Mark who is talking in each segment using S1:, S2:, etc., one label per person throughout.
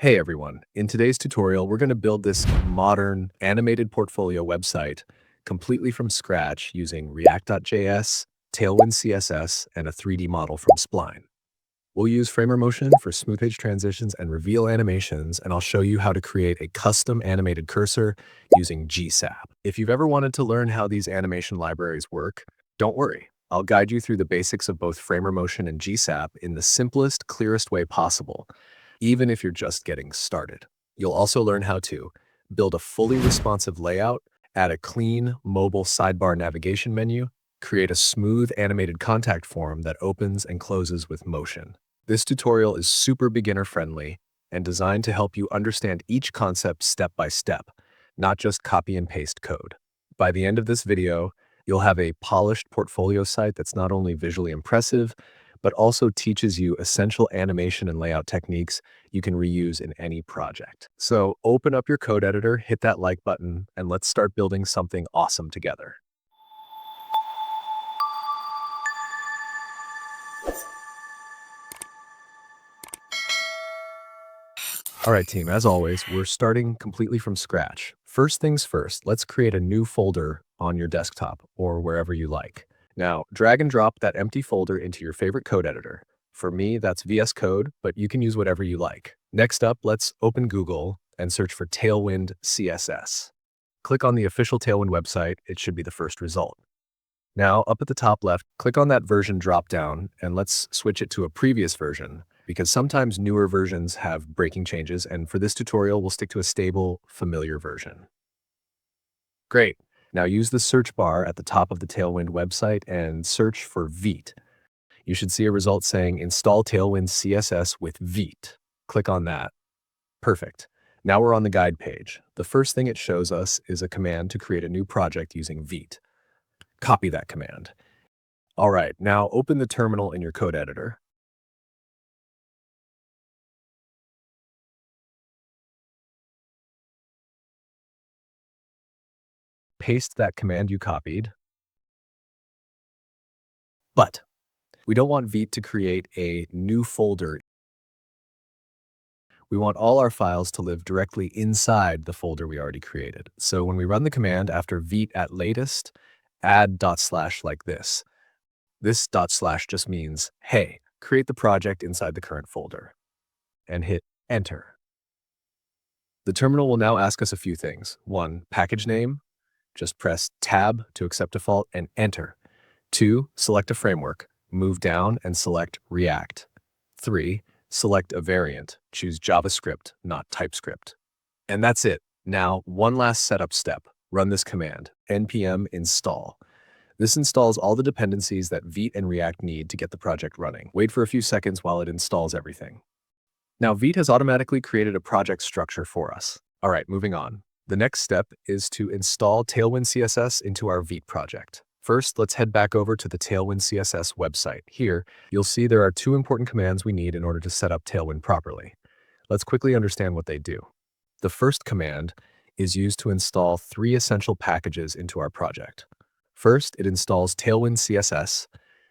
S1: Hey everyone, in today's tutorial, we're going to build this modern animated portfolio website completely from scratch using React.js, Tailwind CSS, and a 3D model from Spline. We'll use Framer Motion for smooth page transitions and reveal animations, and I'll show you how to create a custom animated cursor using GSAP. If you've ever wanted to learn how these animation libraries work, don't worry. I'll guide you through the basics of both Framer Motion and GSAP in the simplest, clearest way possible, even if you're just getting started. You'll also learn how to build a fully responsive layout, add a clean mobile sidebar navigation menu, create a smooth animated contact form that opens and closes with motion. This tutorial is super beginner friendly and designed to help you understand each concept step by step, not just copy and paste code. By the end of this video, you'll have a polished portfolio site that's not only visually impressive, but also teaches you essential animation and layout techniques you can reuse in any project. So open up your code editor, hit that like button, and let's start building something awesome together. All right, team, as always, we're starting completely from scratch. First things first, let's create a new folder on your desktop or wherever you like. Now, drag and drop that empty folder into your favorite code editor. For me, that's VS Code, but you can use whatever you like. Next up, let's open Google and search for Tailwind CSS. Click on the official Tailwind website. It should be the first result. Now, up at the top left, click on that version dropdown and let's switch it to a previous version, because sometimes newer versions have breaking changes, and for this tutorial, we'll stick to a stable, familiar version. Great. Now use the search bar at the top of the Tailwind website and search for Vite. You should see a result saying install Tailwind CSS with Vite. Click on that. Perfect. Now we're on the guide page. The first thing it shows us is a command to create a new project using Vite. Copy that command. All right, now open the terminal in your code editor. Paste that command you copied. But we don't want Vite to create a new folder. We want all our files to live directly inside the folder we already created. So when we run the command after Vite at latest, add // like this. This // just means, hey, create the project inside the current folder, and hit enter. The terminal will now ask us a few things. 1, package name. Just press tab to accept default and enter. 2, select a framework. Move down and select React. 3, select a variant. Choose JavaScript, not TypeScript. And that's it. Now, one last setup step. Run this command, npm install. This installs all the dependencies that Vite and React need to get the project running. Wait for a few seconds while it installs everything. Now, Vite has automatically created a project structure for us. All right, moving on. The next step is to install Tailwind CSS into our Vite project. First, let's head back over to the Tailwind CSS website. Here, you'll see there are 2 important commands we need in order to set up Tailwind properly. Let's quickly understand what they do. The first command is used to install 3 essential packages into our project. First, it installs Tailwind CSS,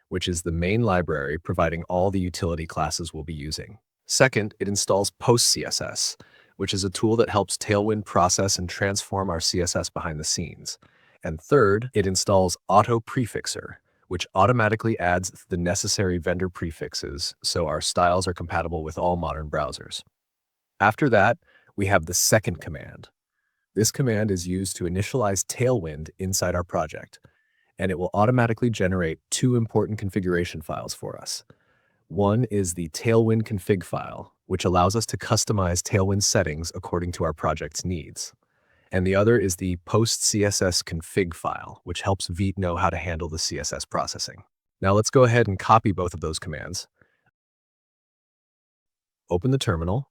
S1: which is the main library providing all the utility classes we'll be using. Second, it installs PostCSS, which is a tool that helps Tailwind process and transform our CSS behind the scenes. And third, it installs AutoPrefixer, which automatically adds the necessary vendor prefixes so our styles are compatible with all modern browsers. After that, we have the second command. This command is used to initialize Tailwind inside our project, and it will automatically generate 2 important configuration files for us. One is the Tailwind config file, which allows us to customize Tailwind settings according to our project's needs. And the other is the post-CSS config file, which helps Vite know how to handle the CSS processing. Now let's go ahead and copy both of those commands. Open the terminal,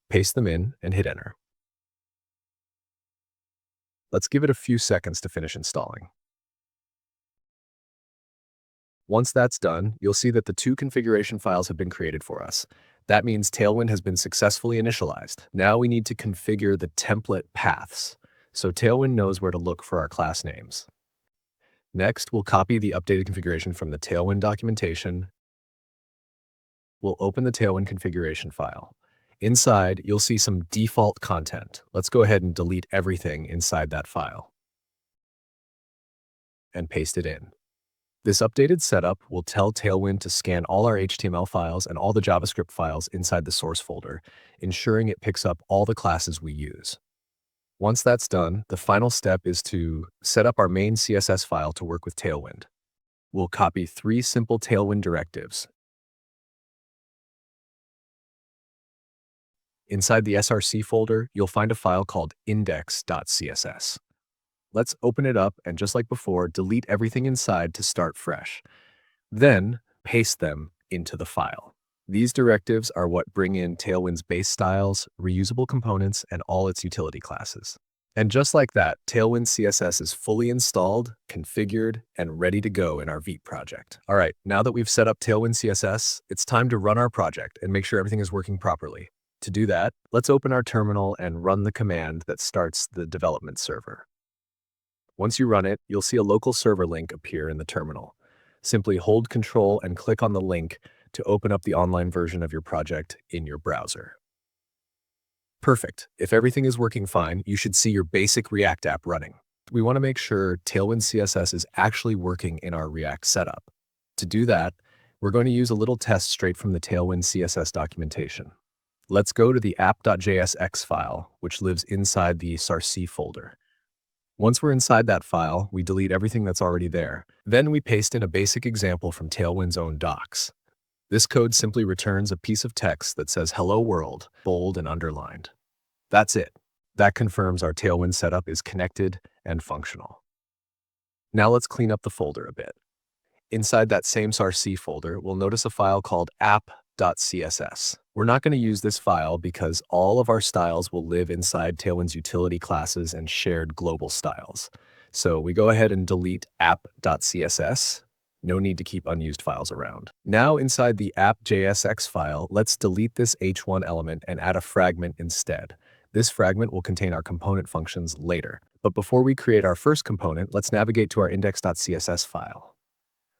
S1: paste them in, and hit enter. Let's give it a few seconds to finish installing. Once that's done, you'll see that the 2 configuration files have been created for us. That means Tailwind has been successfully initialized. Now we need to configure the template paths, so Tailwind knows where to look for our class names. Next, we'll copy the updated configuration from the Tailwind documentation. We'll open the Tailwind configuration file. Inside, you'll see some default content. Let's go ahead and delete everything inside that file and paste it in. This updated setup will tell Tailwind to scan all our HTML files and all the JavaScript files inside the source folder, ensuring it picks up all the classes we use. Once that's done, the final step is to set up our main CSS file to work with Tailwind. We'll copy 3 simple Tailwind directives. Inside the src folder, you'll find a file called index.css. Let's open it up and, just like before, delete everything inside to start fresh. Then paste them into the file. These directives are what bring in Tailwind's base styles, reusable components, and all its utility classes. And just like that, Tailwind CSS is fully installed, configured, and ready to go in our Vite project. All right, now that we've set up Tailwind CSS, it's time to run our project and make sure everything is working properly. To do that, let's open our terminal and run the command that starts the development server. Once you run it, you'll see a local server link appear in the terminal. Simply hold Control and click on the link to open up the online version of your project in your browser. Perfect. If everything is working fine, you should see your basic React app running. We want to make sure Tailwind CSS is actually working in our React setup. To do that, we're going to use a little test straight from the Tailwind CSS documentation. Let's go to the app.jsx file, which lives inside the src folder. Once we're inside that file, we delete everything that's already there. Then we paste in a basic example from Tailwind's own docs. This code simply returns a piece of text that says "Hello World," bold and underlined. That's it. That confirms our Tailwind setup is connected and functional. Now let's clean up the folder a bit. Inside that same src folder, we'll notice a file called app.css. We're not going to use this file because all of our styles will live inside Tailwind's utility classes and shared global styles. So we go ahead and delete app.css. No need to keep unused files around. Now inside the app.jsx file, let's delete this h1 element and add a fragment instead. This fragment will contain our component functions later. But before we create our first component, let's navigate to our index.css file.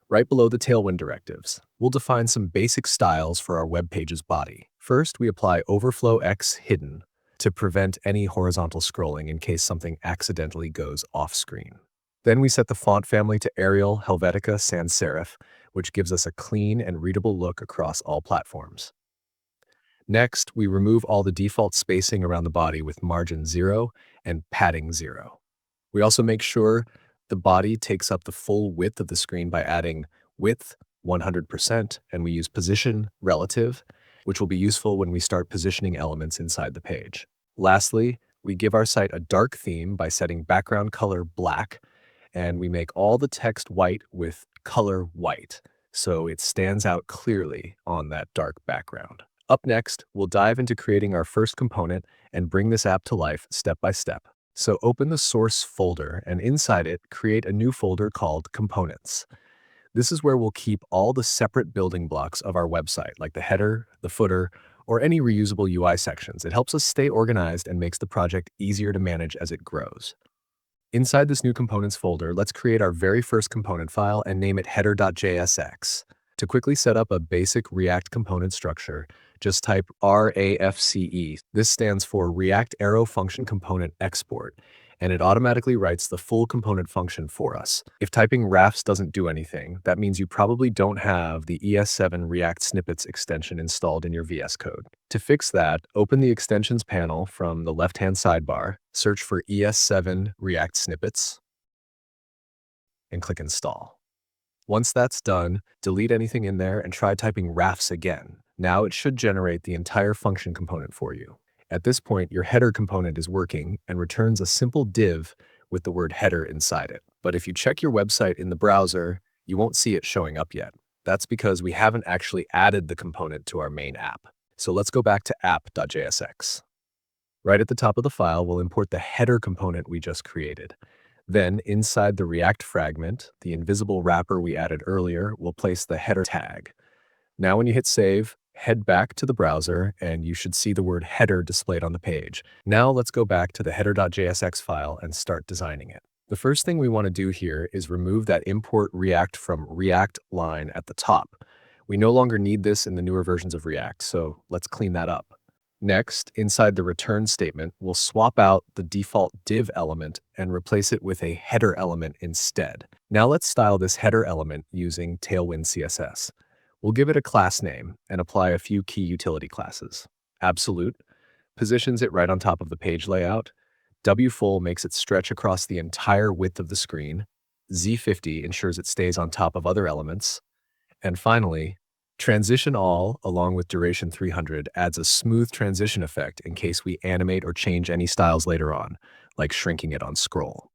S1: Right below the Tailwind directives, we'll define some basic styles for our web page's body. First, we apply overflow x hidden to prevent any horizontal scrolling in case something accidentally goes off screen. Then we set the font family to Arial, Helvetica, Sans Serif, which gives us a clean and readable look across all platforms. Next, we remove all the default spacing around the body with margin 0 and padding 0. We also make sure the body takes up the full width of the screen by adding width 100%, and we use position relative, which will be useful when we start positioning elements inside the page. Lastly, we give our site a dark theme by setting background color black, and we make all the text white with color white, so it stands out clearly on that dark background. Up next, we'll dive into creating our first component and bring this app to life step by step. So open the source folder, and inside it, create a new folder called Components. This is where we'll keep all the separate building blocks of our website, like the header, the footer, or any reusable UI sections. It helps us stay organized and makes the project easier to manage as it grows. Inside this new components folder, let's create our very first component file and name it header.jsx. To quickly set up a basic React component structure, just type RAFCE. This stands for React Arrow Function Component Export, and it automatically writes the full component function for us. If typing RAFs doesn't do anything, that means you probably don't have the ES7 React Snippets extension installed in your VS Code. To fix that, open the Extensions panel from the left-hand sidebar, search for ES7 React Snippets, and click Install. Once that's done, delete anything in there and try typing RAFs again. Now it should generate the entire function component for you. At this point, your header component is working and returns a simple div with the word header inside it. But if you check your website in the browser, you won't see it showing up yet. That's because we haven't actually added the component to our main app. So let's go back to app.jsx. Right at the top of the file, we'll import the header component we just created. Then, inside the React fragment, the invisible wrapper we added earlier, we'll place the header tag. Now when you hit save, head back to the browser, and you should see the word header displayed on the page. Now let's go back to the header.jsx file and start designing it. The first thing we want to do here is remove that import React from React line at the top. We no longer need this in the newer versions of React, so let's clean that up. Next, inside the return statement, we'll swap out the default div element and replace it with a header element instead. Now let's style this header element using Tailwind CSS. We'll give it a class name and apply a few key utility classes. Absolute positions it right on top of the page layout. WFull makes it stretch across the entire width of the screen. Z50 ensures it stays on top of other elements. And finally, transition all along with duration 300 adds a smooth transition effect in case we animate or change any styles later on, like shrinking it on scroll.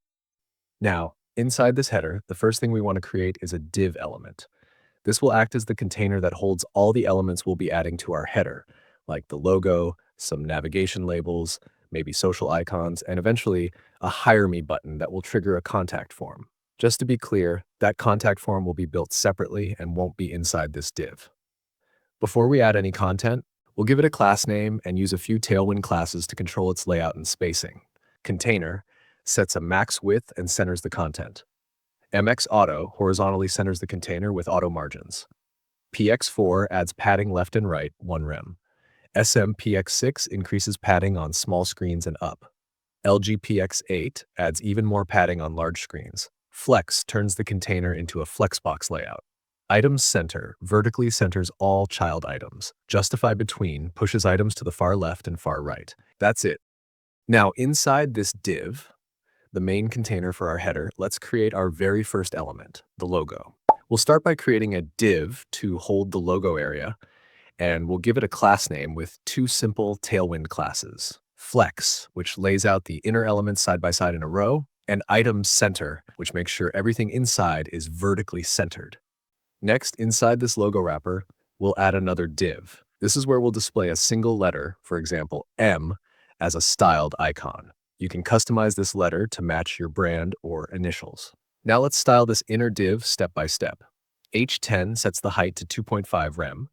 S1: Now, inside this header, the first thing we want to create is a div element. This will act as the container that holds all the elements we'll be adding to our header, like the logo, some navigation labels, maybe social icons, and eventually a Hire Me button that will trigger a contact form. Just to be clear, that contact form will be built separately and won't be inside this div. Before we add any content, we'll give it a class name and use a few Tailwind classes to control its layout and spacing. Container sets a max width and centers the content. MX horizontally centers the container with auto margins. PX4 adds padding left and right, 1 rem. SMPX6 increases padding on small screens and up. LGPX8 adds even more padding on large screens. Flex turns the container into a flexbox layout. Items center vertically centers all child items. Justify between pushes items to the far left and far right. That's it. Now inside this div, the main container for our header, let's create our very first element, the logo. We'll start by creating a div to hold the logo area, and we'll give it a class name with 2 simple Tailwind classes. Flex, which lays out the inner elements side by side in a row, and item center, which makes sure everything inside is vertically centered. Next, inside this logo wrapper, we'll add another div. This is where we'll display a single letter, for example, M, as a styled icon. You can customize this letter to match your brand or initials. Now let's style this inner div step by step. H10 sets the height to 2.5 rem.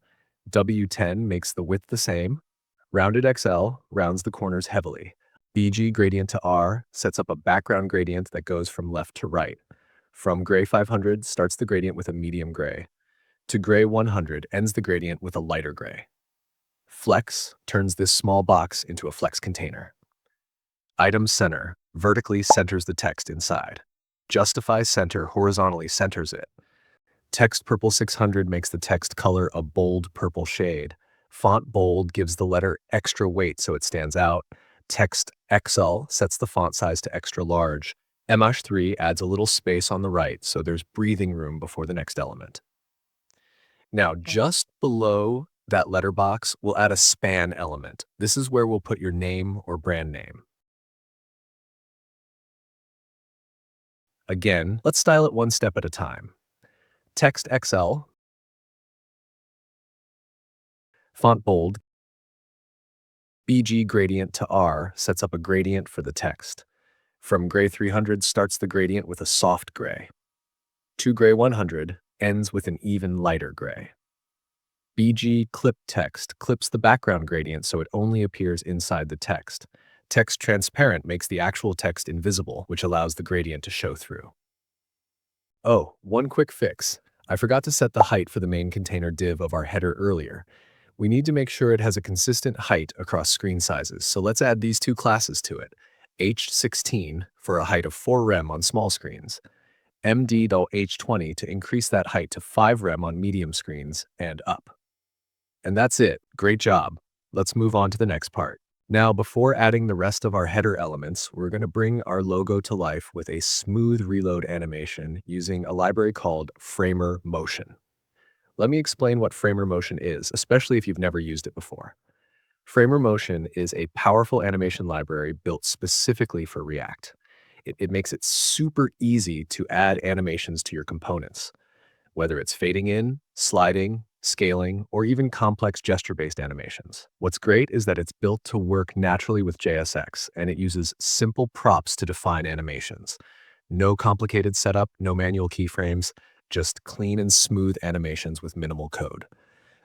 S1: W10 makes the width the same. Rounded XL rounds the corners heavily. BG gradient to R sets up a background gradient that goes from left to right. From gray 500 starts the gradient with a medium gray. To gray 100 ends the gradient with a lighter gray. Flex turns this small box into a flex container. Item center vertically centers the text inside. Justify center horizontally centers it. Text purple 600 makes the text color a bold purple shade. Font bold gives the letter extra weight so it stands out. Text XL sets the font size to extra large. MH3 adds a little space on the right so there's breathing room before the next element. Now, just below that letter box, we'll add a span element. This is where we'll put your name or brand name. Again, let's style it one step at a time. Text XL, font bold, BG gradient to R sets up a gradient for the text. From gray 300 starts the gradient with a soft gray. To gray 100 ends with an even lighter gray. BG clip text clips the background gradient so it only appears inside the text. Text transparent makes the actual text invisible, which allows the gradient to show through. Oh, one quick fix. I forgot to set the height for the main container div of our header earlier. We need to make sure it has a consistent height across screen sizes, so let's add these 2 classes to it. H16 for a height of 4 rem on small screens, MD-H20 to increase that height to 5 rem on medium screens and up. And that's it. Great job. Let's move on to the next part. Now, before adding the rest of our header elements, we're going to bring our logo to life with a smooth reload animation using a library called Framer Motion. Let me explain what Framer Motion is, especially if you've never used it before. Framer Motion is a powerful animation library built specifically for React. It makes it super easy to add animations to your components, whether it's fading in, sliding, scaling, or even complex gesture-based animations. What's great is that it's built to work naturally with JSX, and it uses simple props to define animations. No complicated setup, no manual keyframes, just clean and smooth animations with minimal code.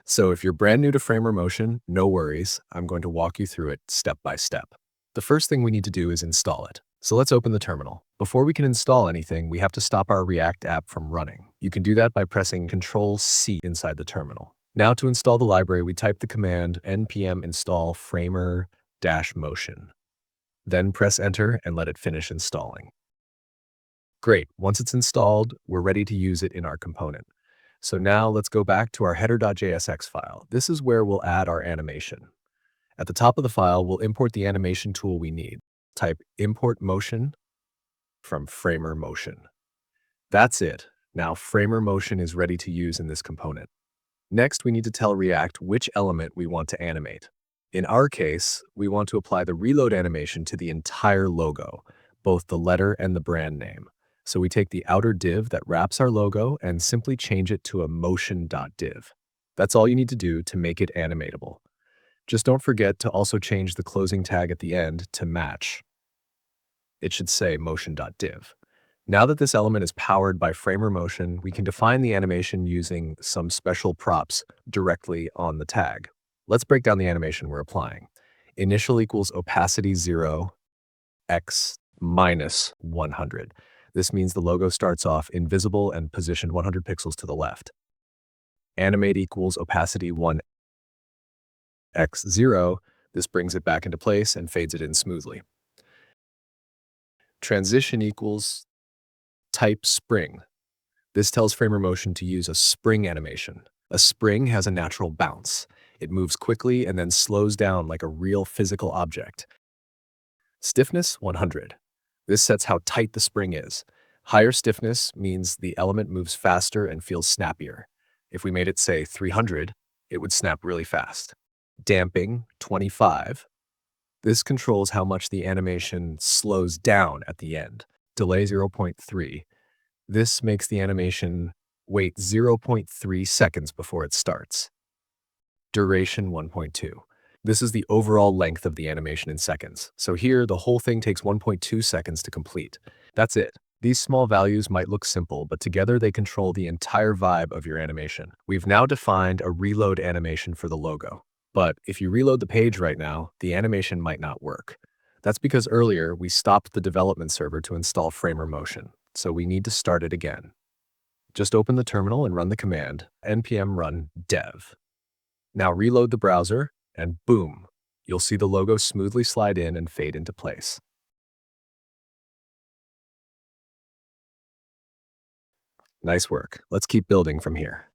S1: So if you're brand new to Framer Motion, no worries. I'm going to walk you through it step by step. The first thing we need to do is install it. So let's open the terminal. Before we can install anything, we have to stop our React app from running. You can do that by pressing Ctrl-C inside the terminal. Now to install the library, we type the command npm install framer-motion. Then press enter and let it finish installing. Great, once it's installed, we're ready to use it in our component. So now let's go back to our header.jsx file. This is where we'll add our animation. At the top of the file, we'll import the animation tool we need. Type import motion from framer motion. That's it. Now framer motion is ready to use in this component. Next, we need to tell React which element we want to animate. In our case, we want to apply the reload animation to the entire logo, both the letter and the brand name. So we take the outer div that wraps our logo and simply change it to a motion.div. That's all you need to do to make it animatable. Just don't forget to also change the closing tag at the end to match. It should say motion.div. Now that this element is powered by framer motion, we can define the animation using some special props directly on the tag. Let's break down the animation we're applying. Initial equals opacity 0, x minus 100. This means the logo starts off invisible and positioned 100 pixels to the left. Animate equals opacity 1, x 0. This brings it back into place and fades it in smoothly. Transition equals type spring. This tells framer motion to use a spring animation. A spring has a natural bounce. It moves quickly and then slows down like a real physical object. Stiffness 100. This sets how tight the spring is. Higher stiffness means the element moves faster and feels snappier. If we made it, say, 300, it would snap really fast. Damping 25. This controls how much the animation slows down at the end. Delay 0.3. This makes the animation wait 0.3 seconds before it starts. Duration 1.2. This is the overall length of the animation in seconds. So here, the whole thing takes 1.2 seconds to complete. That's it. These small values might look simple, but together they control the entire vibe of your animation. We've now defined a reload animation for the logo. But if you reload the page right now, the animation might not work. That's because earlier we stopped the development server to install framer motion, so we need to start it again. Just open the terminal and run the command npm run dev. Now reload the browser, and boom, you'll see the logo smoothly slide in and fade into place. Nice work. Let's keep building from here.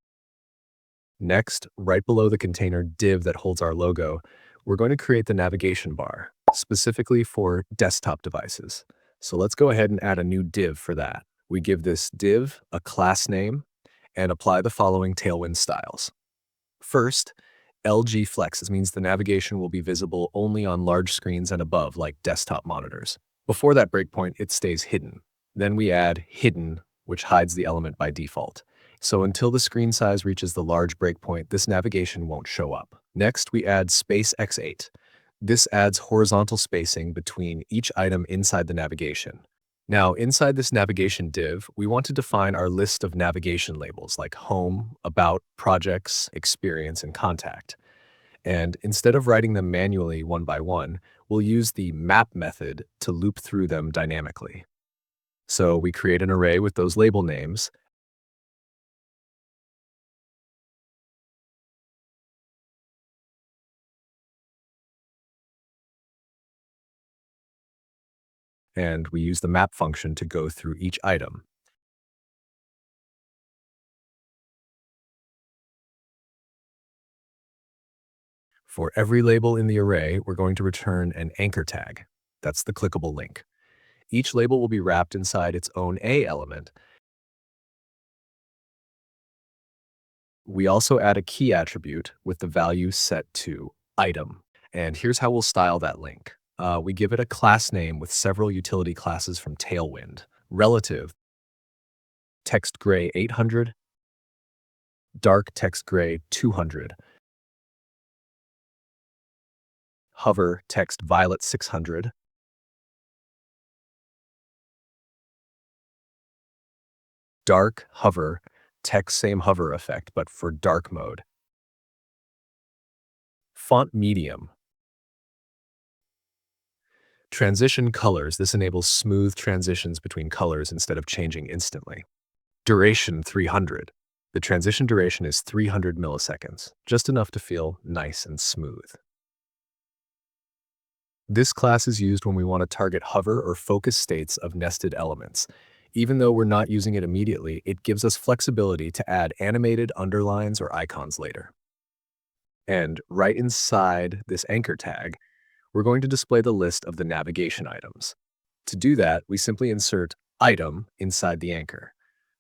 S1: Next, right below the container div that holds our logo, we're going to create the navigation bar, specifically for desktop devices. So let's go ahead and add a new div for that. We give this div a class name and apply the following Tailwind styles. First, LG Flex. This means the navigation will be visible only on large screens and above, like desktop monitors. Before that breakpoint, it stays hidden. Then we add hidden, which hides the element by default. So until the screen size reaches the large breakpoint, this navigation won't show up. Next, we add space x8. This adds horizontal spacing between each item inside the navigation. Now, inside this navigation div, we want to define our list of navigation labels like home, about, projects, experience, and contact. And instead of writing them manually one by one, we'll use the map method to loop through them dynamically. So we create an array with those label names, and we use the map function to go through each item. For every label in the array, we're going to return an anchor tag. That's the clickable link. Each label will be wrapped inside its own A element. We also add a key attribute with the value set to item. And here's how we'll style that link. We give it a class name with several utility classes from Tailwind. Relative, text gray 800, dark text gray 200, hover text violet 600, dark hover text same hover effect but for dark mode, font medium, transition colors. This enables smooth transitions between colors instead of changing instantly. Duration 300. The transition duration is 300 milliseconds, just enough to feel nice and smooth. This class is used when we want to target hover or focus states of nested elements. Even though we're not using it immediately, it gives us flexibility to add animated underlines or icons later. And right inside this anchor tag, we're going to display the list of the navigation items. To do that, we simply insert item inside the anchor.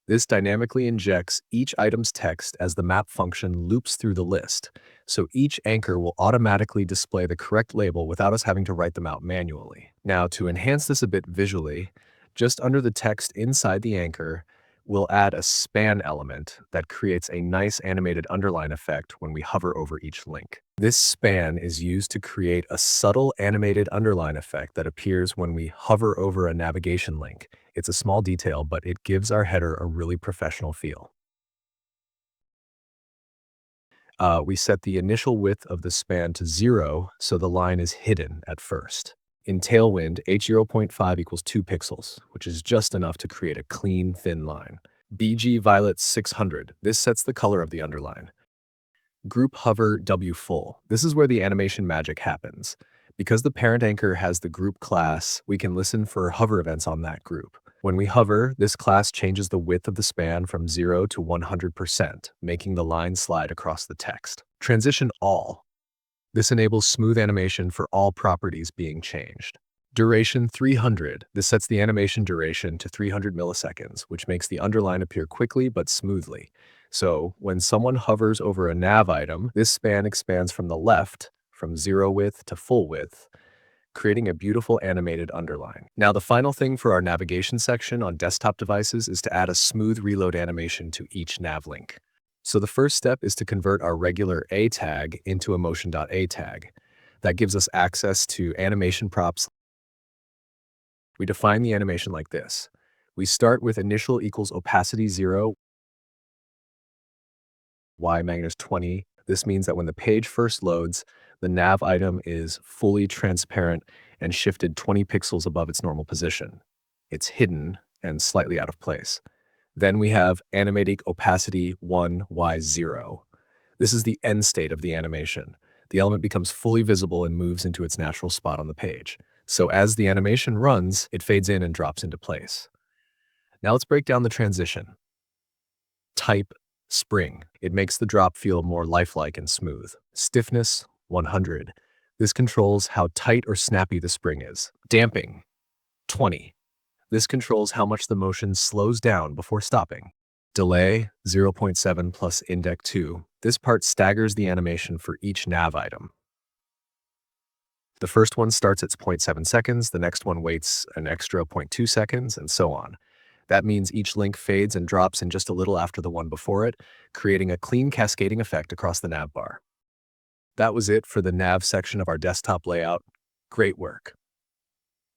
S1: This dynamically injects each item's text as the map function loops through the list, so each anchor will automatically display the correct label without us having to write them out manually. Now, to enhance this a bit visually, just under the text inside the anchor, we'll add a span element that creates a nice animated underline effect when we hover over each link. This span is used to create a subtle animated underline effect that appears when we hover over a navigation link. It's a small detail, but it gives our header a really professional feel. We set the initial width of the span to 0, so the line is hidden at first. In Tailwind, h0.5 equals 2 pixels, which is just enough to create a clean, thin line. BG Violet 600, this sets the color of the underline. Group Hover W Full, this is where the animation magic happens. Because the parent anchor has the group class, we can listen for hover events on that group. When we hover, this class changes the width of the span from 0 to 100%, making the line slide across the text. Transition All. This enables smooth animation for all properties being changed. Duration 300. This sets the animation duration to 300 milliseconds, which makes the underline appear quickly but smoothly. So when someone hovers over a nav item, this span expands from the left, from 0 width to full width, creating a beautiful animated underline. Now, the final thing for our navigation section on desktop devices is to add a smooth reload animation to each nav link. So the first step is to convert our regular A tag into a motion.a tag. That gives us access to animation props. We define the animation like this. We start with initial equals opacity 0, y minus 20. This means that when the page first loads, the nav item is fully transparent and shifted 20 pixels above its normal position. It's hidden and slightly out of place. Then we have animating opacity 1, y0. This is the end state of the animation. The element becomes fully visible and moves into its natural spot on the page. So as the animation runs, it fades in and drops into place. Now let's break down the transition. Type spring. It makes the drop feel more lifelike and smooth. Stiffness 100. This controls how tight or snappy the spring is. Damping 20. This controls how much the motion slows down before stopping. Delay 0.7 plus index 2. This part staggers the animation for each nav item. The first one starts at 0.7 seconds, the next one waits an extra 0.2 seconds, and so on. That means each link fades and drops in just a little after the one before it, creating a clean cascading effect across the nav bar. That was it for the nav section of our desktop layout. Great work.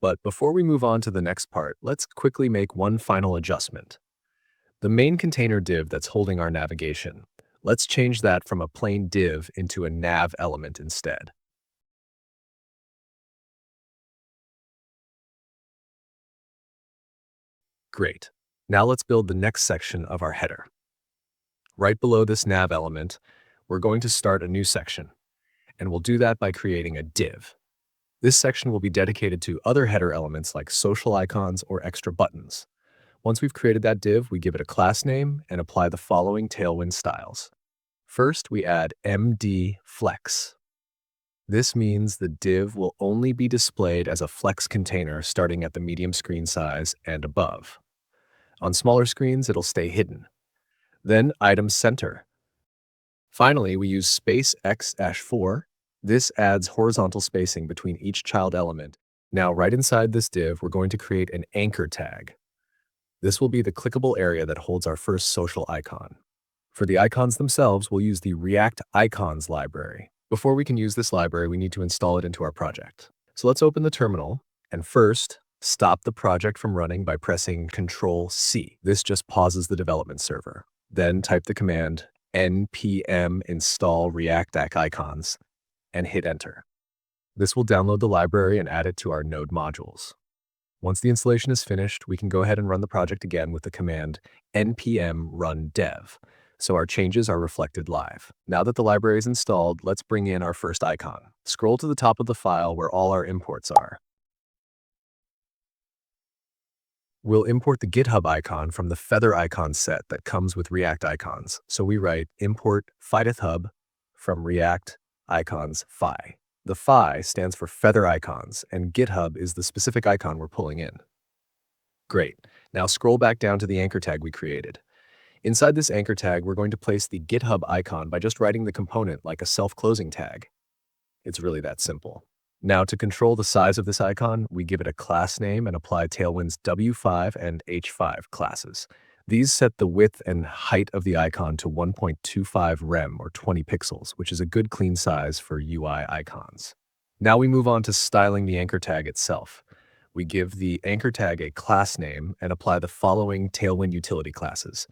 S1: But before we move on to the next part, let's quickly make one final adjustment. The main container div that's holding our navigation, let's change that from a plain div into a nav element instead. Great. Now let's build the next section of our header. Right below this nav element, we're going to start a new section, and we'll do that by creating a div. This section will be dedicated to other header elements like social icons or extra buttons. Once we've created that div, we give it a class name and apply the following Tailwind styles. First, we add MD Flex. This means the div will only be displayed as a flex container starting at the medium screen size and above. On smaller screens, it'll stay hidden. Then item center. Finally, we use space x-4. This adds horizontal spacing between each child element. Now, right inside this div, we're going to create an anchor tag. This will be the clickable area that holds our first social icon. For the icons themselves, we'll use the React Icons library. Before we can use this library, we need to install it into our project. So let's open the terminal, and first, stop the project from running by pressing Ctrl-C. This just pauses the development server. Then type the command npm install React icons and hit enter. This will download the library and add it to our node modules. Once the installation is finished, we can go ahead and run the project again with the command npm run dev. so our changes are reflected live. Now that the library is installed, let's bring in our first icon. Scroll to the top of the file where all our imports are. We'll import the GitHub icon from the feather icon set that comes with React icons. So we write import FiDithHub from React icons phi. The phi stands for feather icons, and GitHub is the specific icon we're pulling in. Great. Now scroll back down to the anchor tag we created. Inside this anchor tag, we're going to place the GitHub icon by just writing the component like a self-closing tag. It's really that simple. Now, to control the size of this icon, we give it a class name and apply Tailwind's W5 and H5 classes. These set the width and height of the icon to 1.25 rem or 20 pixels, which is a good clean size for UI icons. Now we move on to styling the anchor tag itself. We give the anchor tag a class name and apply the following Tailwind utility classes.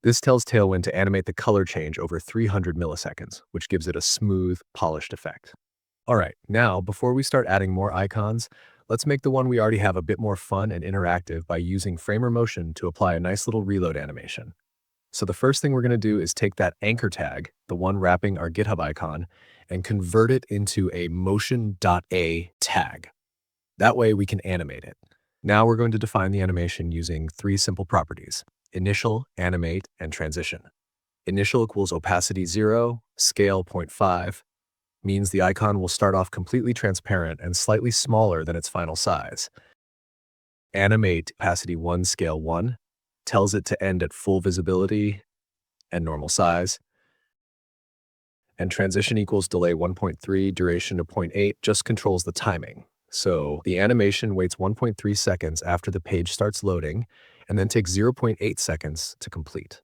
S1: This tells Tailwind to animate the color change over 300 milliseconds, which gives it a smooth, polished effect. All right, now before we start adding more icons, let's make the one we already have a bit more fun and interactive by using framer motion to apply a nice little reload animation. So the first thing we're going to do is take that anchor tag, the one wrapping our GitHub icon, and convert it into a motion.a tag. That way we can animate it. Now we're going to define the animation using three simple properties: initial, animate, and transition. Initial equals opacity 0, scale 0.5, means the icon will start off completely transparent and slightly smaller than its final size. Animate, opacity 1, scale 1, tells it to end at full visibility and normal size. And transition equals delay 1.3, duration of 0.8, just controls the timing. So the animation waits 1.3 seconds after the page starts loading and then takes 0.8 seconds to complete.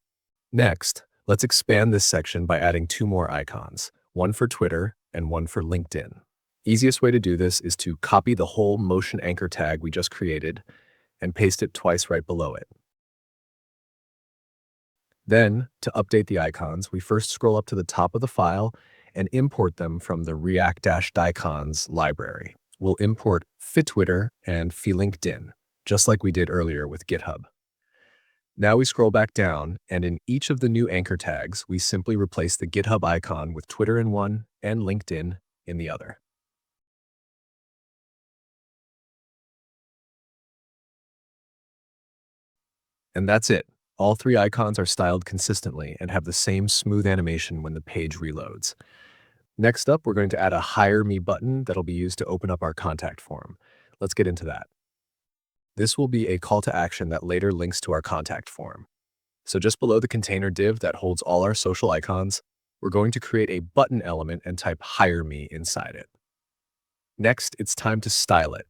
S1: Next, let's expand this section by adding two more icons, one for Twitter and one for LinkedIn. Easiest way to do this is to copy the whole motion anchor tag we just created and paste it twice right below it. Then, to update the icons, we first scroll up to the top of the file and import them from the React-Icons library. We'll import FitTwitter and FLinkedIn, just like we did earlier with GitHub. Now we scroll back down, and in each of the new anchor tags, we simply replace the GitHub icon with Twitter in one and LinkedIn in the other. And that's it. All three icons are styled consistently and have the same smooth animation when the page reloads. Next up, we're going to add a Hire Me button that'll be used to open up our contact form. Let's get into that. This will be a call to action that later links to our contact form. So just below the container div that holds all our social icons, we're going to create a button element and type Hire Me inside it. Next, it's time to style it.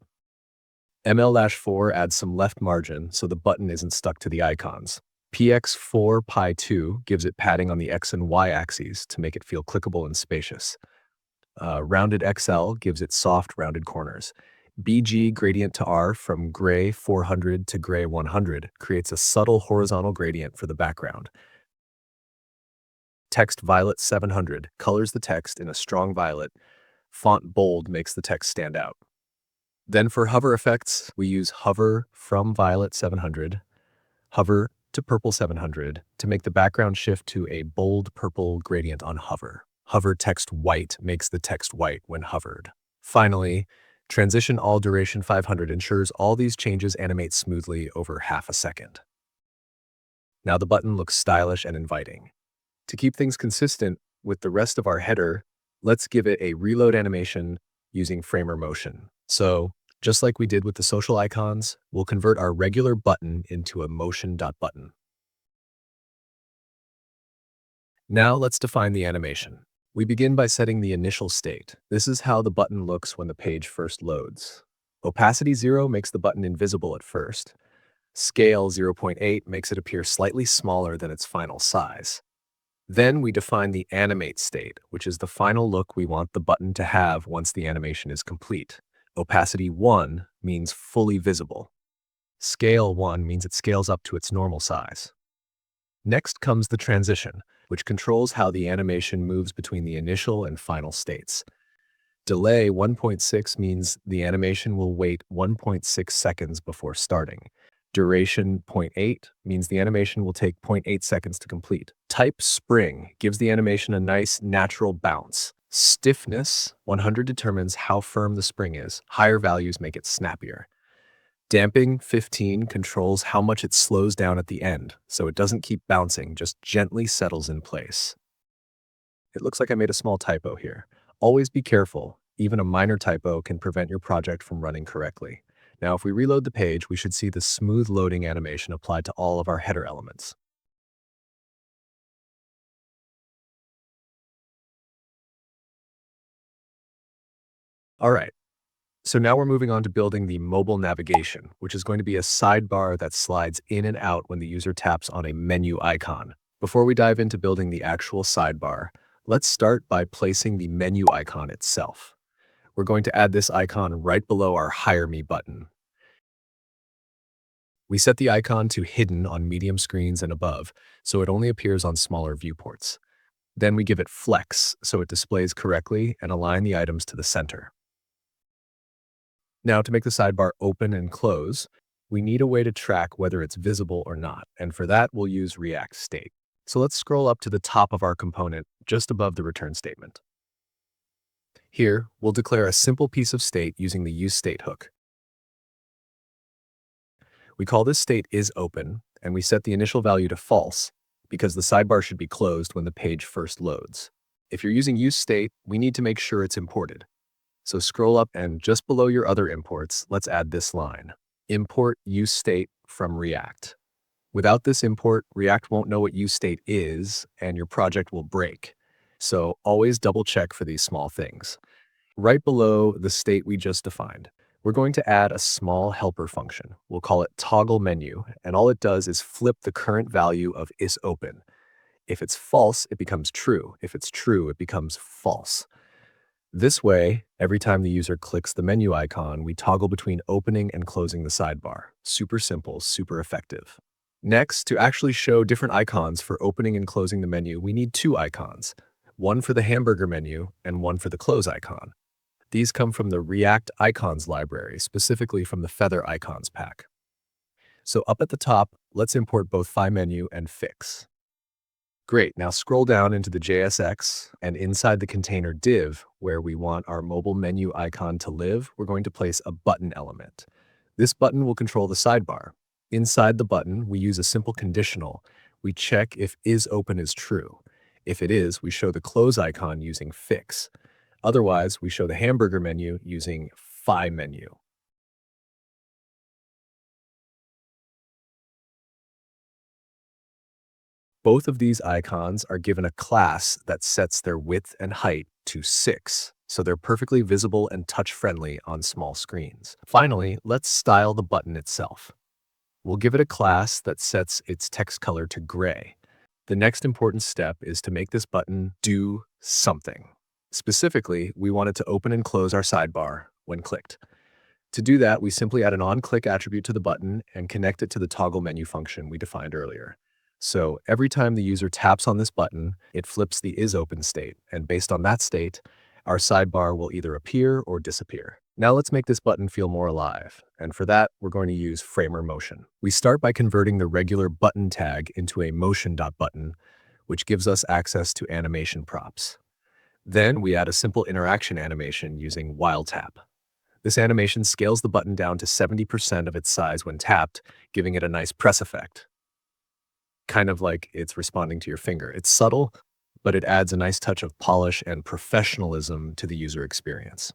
S1: ML-4 adds some left margin so the button isn't stuck to the icons. PX4Pi2 gives it padding on the X and Y axes to make it feel clickable and spacious. Rounded XL gives it soft, rounded corners. BG gradient to R from gray 400 to gray 100 creates a subtle horizontal gradient for the background. Text violet 700 colors the text in a strong violet. Font bold makes the text stand out. Then for hover effects, we use hover from violet 700, hover to purple 700 to make the background shift to a bold purple gradient on hover. Hover text white makes the text white when hovered. Finally, transition all duration 500 ensures all these changes animate smoothly over half a second. Now the button looks stylish and inviting. To keep things consistent with the rest of our header, let's give it a reload animation using framer motion. So, just like we did with the social icons, we'll convert our regular button into a motion.button. Now let's define the animation. We begin by setting the initial state. This is how the button looks when the page first loads. Opacity 0 makes the button invisible at first. Scale 0.8 makes it appear slightly smaller than its final size. Then we define the animate state, which is the final look we want the button to have once the animation is complete. Opacity 1 means fully visible. Scale 1 means it scales up to its normal size. Next comes the transition, which controls how the animation moves between the initial and final states. Delay 1.6 means the animation will wait 1.6 seconds before starting. Duration zero point 0.8 means the animation will take zero point 0.8 seconds to complete. Type spring gives the animation a nice natural bounce. Stiffness 100 determines how firm the spring is. Higher values make it snappier. Damping 15 controls how much it slows down at the end, so it doesn't keep bouncing, just gently settles in place. It looks like I made a small typo here. Always be careful. Even a minor typo can prevent your project from running correctly. Now, if we reload the page, we should see the smooth loading animation applied to all of our header elements. All right, so now we're moving on to building the mobile navigation, which is going to be a sidebar that slides in and out when the user taps on a menu icon. Before we dive into building the actual sidebar, let's start by placing the menu icon itself. We're going to add this icon right below our Hire Me button. We set the icon to hidden on medium screens and above, so it only appears on smaller viewports. Then we give it flex, so it displays correctly and align the items to the center. Now, to make the sidebar open and close, we need a way to track whether it's visible or not, and for that, we'll use React State. So let's scroll up to the top of our component, just above the return statement. Here, we'll declare a simple piece of state using the useState hook. We call this state isOpen, and we set the initial value to false, because the sidebar should be closed when the page first loads. If you're using useState, we need to make sure it's imported. So scroll up and just below your other imports, let's add this line. Import useState from React. Without this import, React won't know what useState is, and your project will break. So always double check for these small things. Right below the state we just defined, we're going to add a small helper function. We'll call it toggle menu, and all it does is flip the current value of isOpen. If it's false, it becomes true. If it's true, it becomes false. This way, every time the user clicks the menu icon, we toggle between opening and closing the sidebar. Super simple, super effective. Next, to actually show different icons for opening and closing the menu, we need two icons, one for the hamburger menu and one for the close icon. These come from the React Icons library, specifically from the Feather Icons pack. So up at the top, let's import both FiMenu and Fix. Great, now scroll down into the JSX, and inside the container div, where we want our mobile menu icon to live, we're going to place a button element. This button will control the sidebar. Inside the button, we use a simple conditional. We check if isOpen is true. If it is, we show the close icon using Fix. Otherwise, we show the hamburger menu using FiMenu. Both of these icons are given a class that sets their width and height to 6, so they're perfectly visible and touch-friendly on small screens. Finally, let's style the button itself. We'll give it a class that sets its text color to gray. The next important step is to make this button do something. Specifically, we want it to open and close our sidebar when clicked. To do that, we simply add an onClick attribute to the button and connect it to the toggle menu function we defined earlier. So every time the user taps on this button, it flips the isOpen state, and based on that state, our sidebar will either appear or disappear. Now let's make this button feel more alive, and for that, we're going to use Framer Motion. We start by converting the regular button tag into a motion.button, which gives us access to animation props. Then we add a simple interaction animation using while tap. This animation scales the button down to 70% of its size when tapped, giving it a nice press effect. Kind of like it's responding to your finger. It's subtle, but it adds a nice touch of polish and professionalism to the user experience.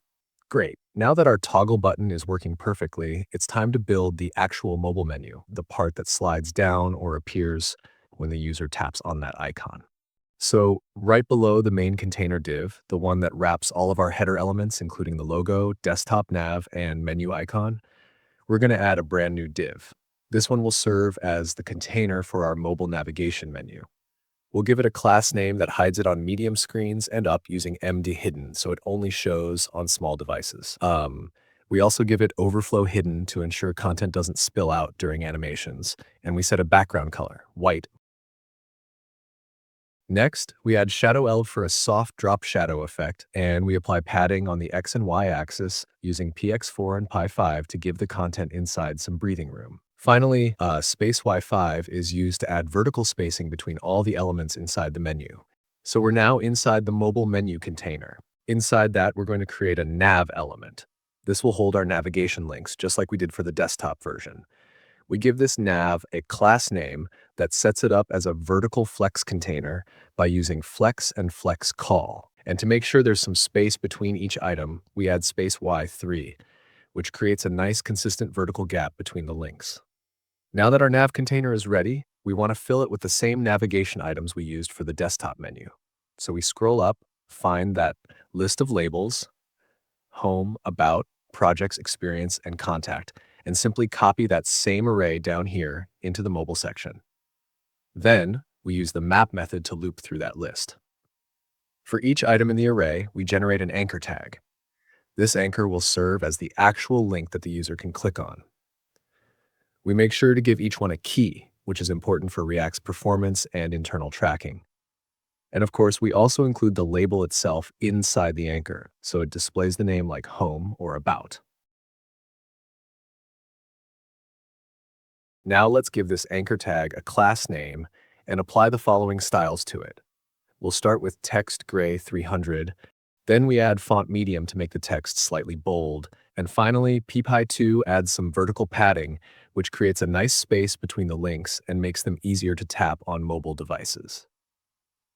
S1: Great. Now that our toggle button is working perfectly, it's time to build the actual mobile menu, the part that slides down or appears when the user taps on that icon. So right below the main container div, the one that wraps all of our header elements, including the logo, desktop nav, and menu icon, we're going to add a brand new div. This one will serve as the container for our mobile navigation menu. We'll give it a class name that hides it on medium screens and up using mdHidden, so it only shows on small devices. We also give it overflow hidden to ensure content doesn't spill out during animations, and we set a background color, white. Next, we add shadow elf for a soft drop shadow effect, and we apply padding on the X and Y axis using px4 and pi5 to give the content inside some breathing room. Finally, space y5 is used to add vertical spacing between all the elements inside the menu. So we're now inside the mobile menu container. Inside that, we're going to create a nav element. This will hold our navigation links, just like we did for the desktop version. We give this nav a class name that sets it up as a vertical flex container by using flex and flex call. And to make sure there's some space between each item, we add space y3, which creates a nice consistent vertical gap between the links. Now that our nav container is ready, we want to fill it with the same navigation items we used for the desktop menu. So we scroll up, find that list of labels, home, about, projects, experience, and contact, and simply copy that same array down here into the mobile section. Then, we use the map method to loop through that list. For each item in the array, we generate an anchor tag. This anchor will serve as the actual link that the user can click on. We make sure to give each one a key, which is important for React's performance and internal tracking. And of course, we also include the label itself inside the anchor, so it displays the name like home or about. Now let's give this anchor tag a class name and apply the following styles to it. We'll start with text gray 300, then we add font medium to make the text slightly bold, and finally ppy2 adds some vertical padding, which creates a nice space between the links and makes them easier to tap on mobile devices.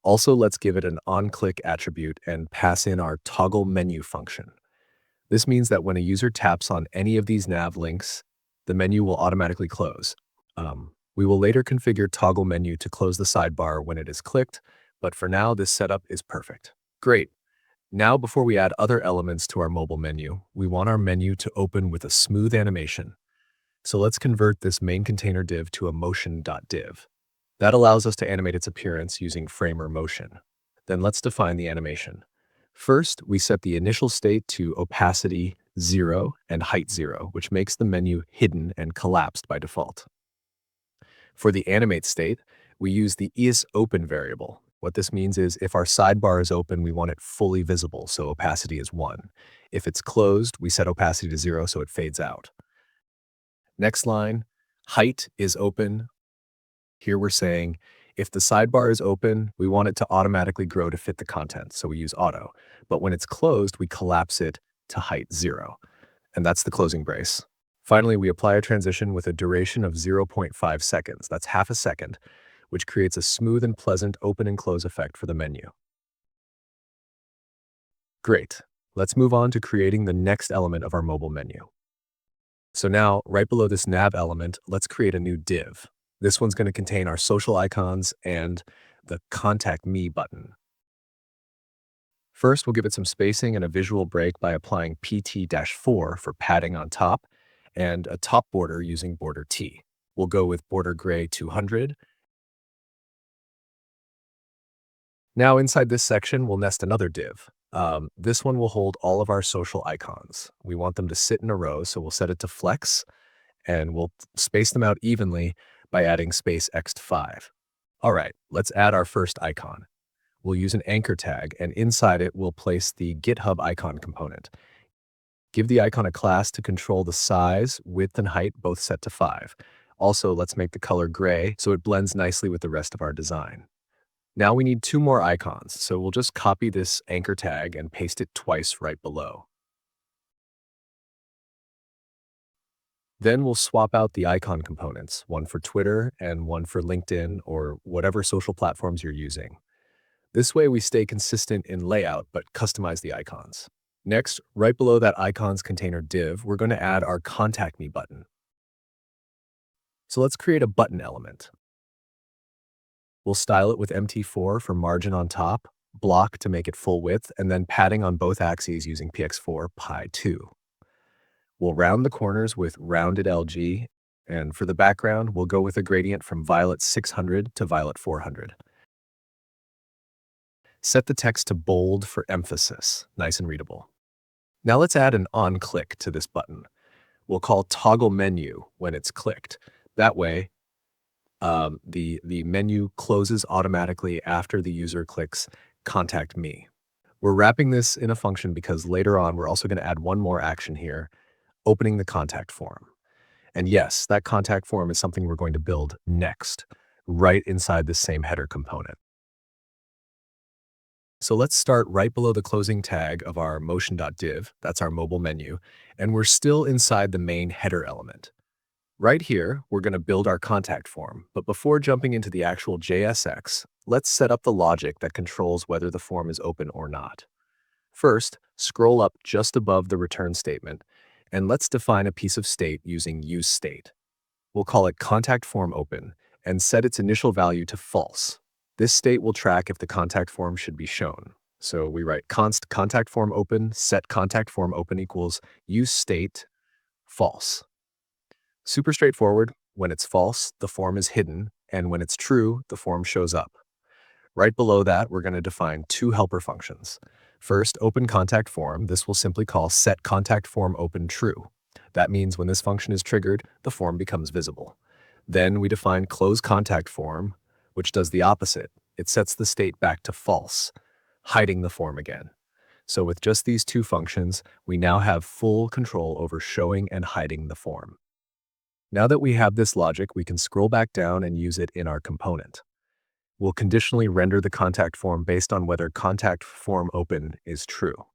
S1: Also, let's give it an on-click attribute and pass in our toggle menu function. This means that when a user taps on any of these nav links, the menu will automatically close. We will later configure toggle menu to close the sidebar when it is clicked, but for now, this setup is perfect. Great. Now, before we add other elements to our mobile menu, we want our menu to open with a smooth animation. So let's convert this main container div to a motion.div. That allows us to animate its appearance using framer motion. Then let's define the animation. First, we set the initial state to opacity 0 and height 0, which makes the menu hidden and collapsed by default. For the animate state, we use the isOpen variable. What this means is if our sidebar is open, we want it fully visible, so opacity is 1. If it's closed, we set opacity to 0 so it fades out. Next line, height is open. Here we're saying if the sidebar is open, we want it to automatically grow to fit the content, so we use auto. But when it's closed, we collapse it to height 0. And that's the closing brace. Finally, we apply a transition with a duration of 0.5 seconds. That's half a second, which creates a smooth and pleasant open and close effect for the menu. Great. Let's move on to creating the next element of our mobile menu. So now, right below this nav element, let's create a new div. This one's going to contain our social icons and the Contact Me button. First, we'll give it some spacing and a visual break by applying pt-4 for padding on top and a top border using border T. We'll go with border gray 200. Now inside this section, we'll nest another div. This one will hold all of our social icons. We want them to sit in a row, so we'll set it to flex, and we'll space them out evenly by adding space x5. All right, let's add our first icon. We'll use an anchor tag, and inside it, we'll place the GitHub icon component. Give the icon a class to control the size, width, and height, both set to 5. Also, let's make the color gray so it blends nicely with the rest of our design. Now we need 2 more icons, so we'll just copy this anchor tag and paste it twice right below. Then we'll swap out the icon components, one for Twitter and one for LinkedIn or whatever social platforms you're using. This way we stay consistent in layout but customize the icons. Next, right below that icons container div, we're going to add our Contact Me button. So let's create a button element. We'll style it with MT4 for margin on top, block to make it full width, and then padding on both axes using px4 pi2. We'll round the corners with rounded LG, and for the background, we'll go with a gradient from violet 600 to violet 400. Set the text to bold for emphasis, nice and readable. Now let's add an on-click to this button. We'll call toggle menu when it's clicked. That way, the menu closes automatically after the user clicks Contact Me. We're wrapping this in a function because later on, we're also going to add one more action here, opening the contact form. And yes, that contact form is something we're going to build next, right inside the same header component. So let's start right below the closing tag of our motion.div, that's our mobile menu, and we're still inside the main header element. Right here, we're going to build our contact form, but before jumping into the actual JSX, let's set up the logic that controls whether the form is open or not. First, scroll up just above the return statement, and let's define a piece of state using useState. We'll call it contact form open and set its initial value to false. This state will track if the contact form should be shown. So we write const contact form open, set contact form open equals useState false. Super straightforward. When it's false, the form is hidden, and when it's true, the form shows up. Right below that, we're going to define two helper functions. First, open contact form. This will simply call set contact form open true. That means when this function is triggered, the form becomes visible. Then we define close contact form, which does the opposite. It sets the state back to false, hiding the form again. So with just these two functions, we now have full control over showing and hiding the form. Now that we have this logic, we can scroll back down and use it in our component. We'll conditionally render the contact form based on whether contact form open is true.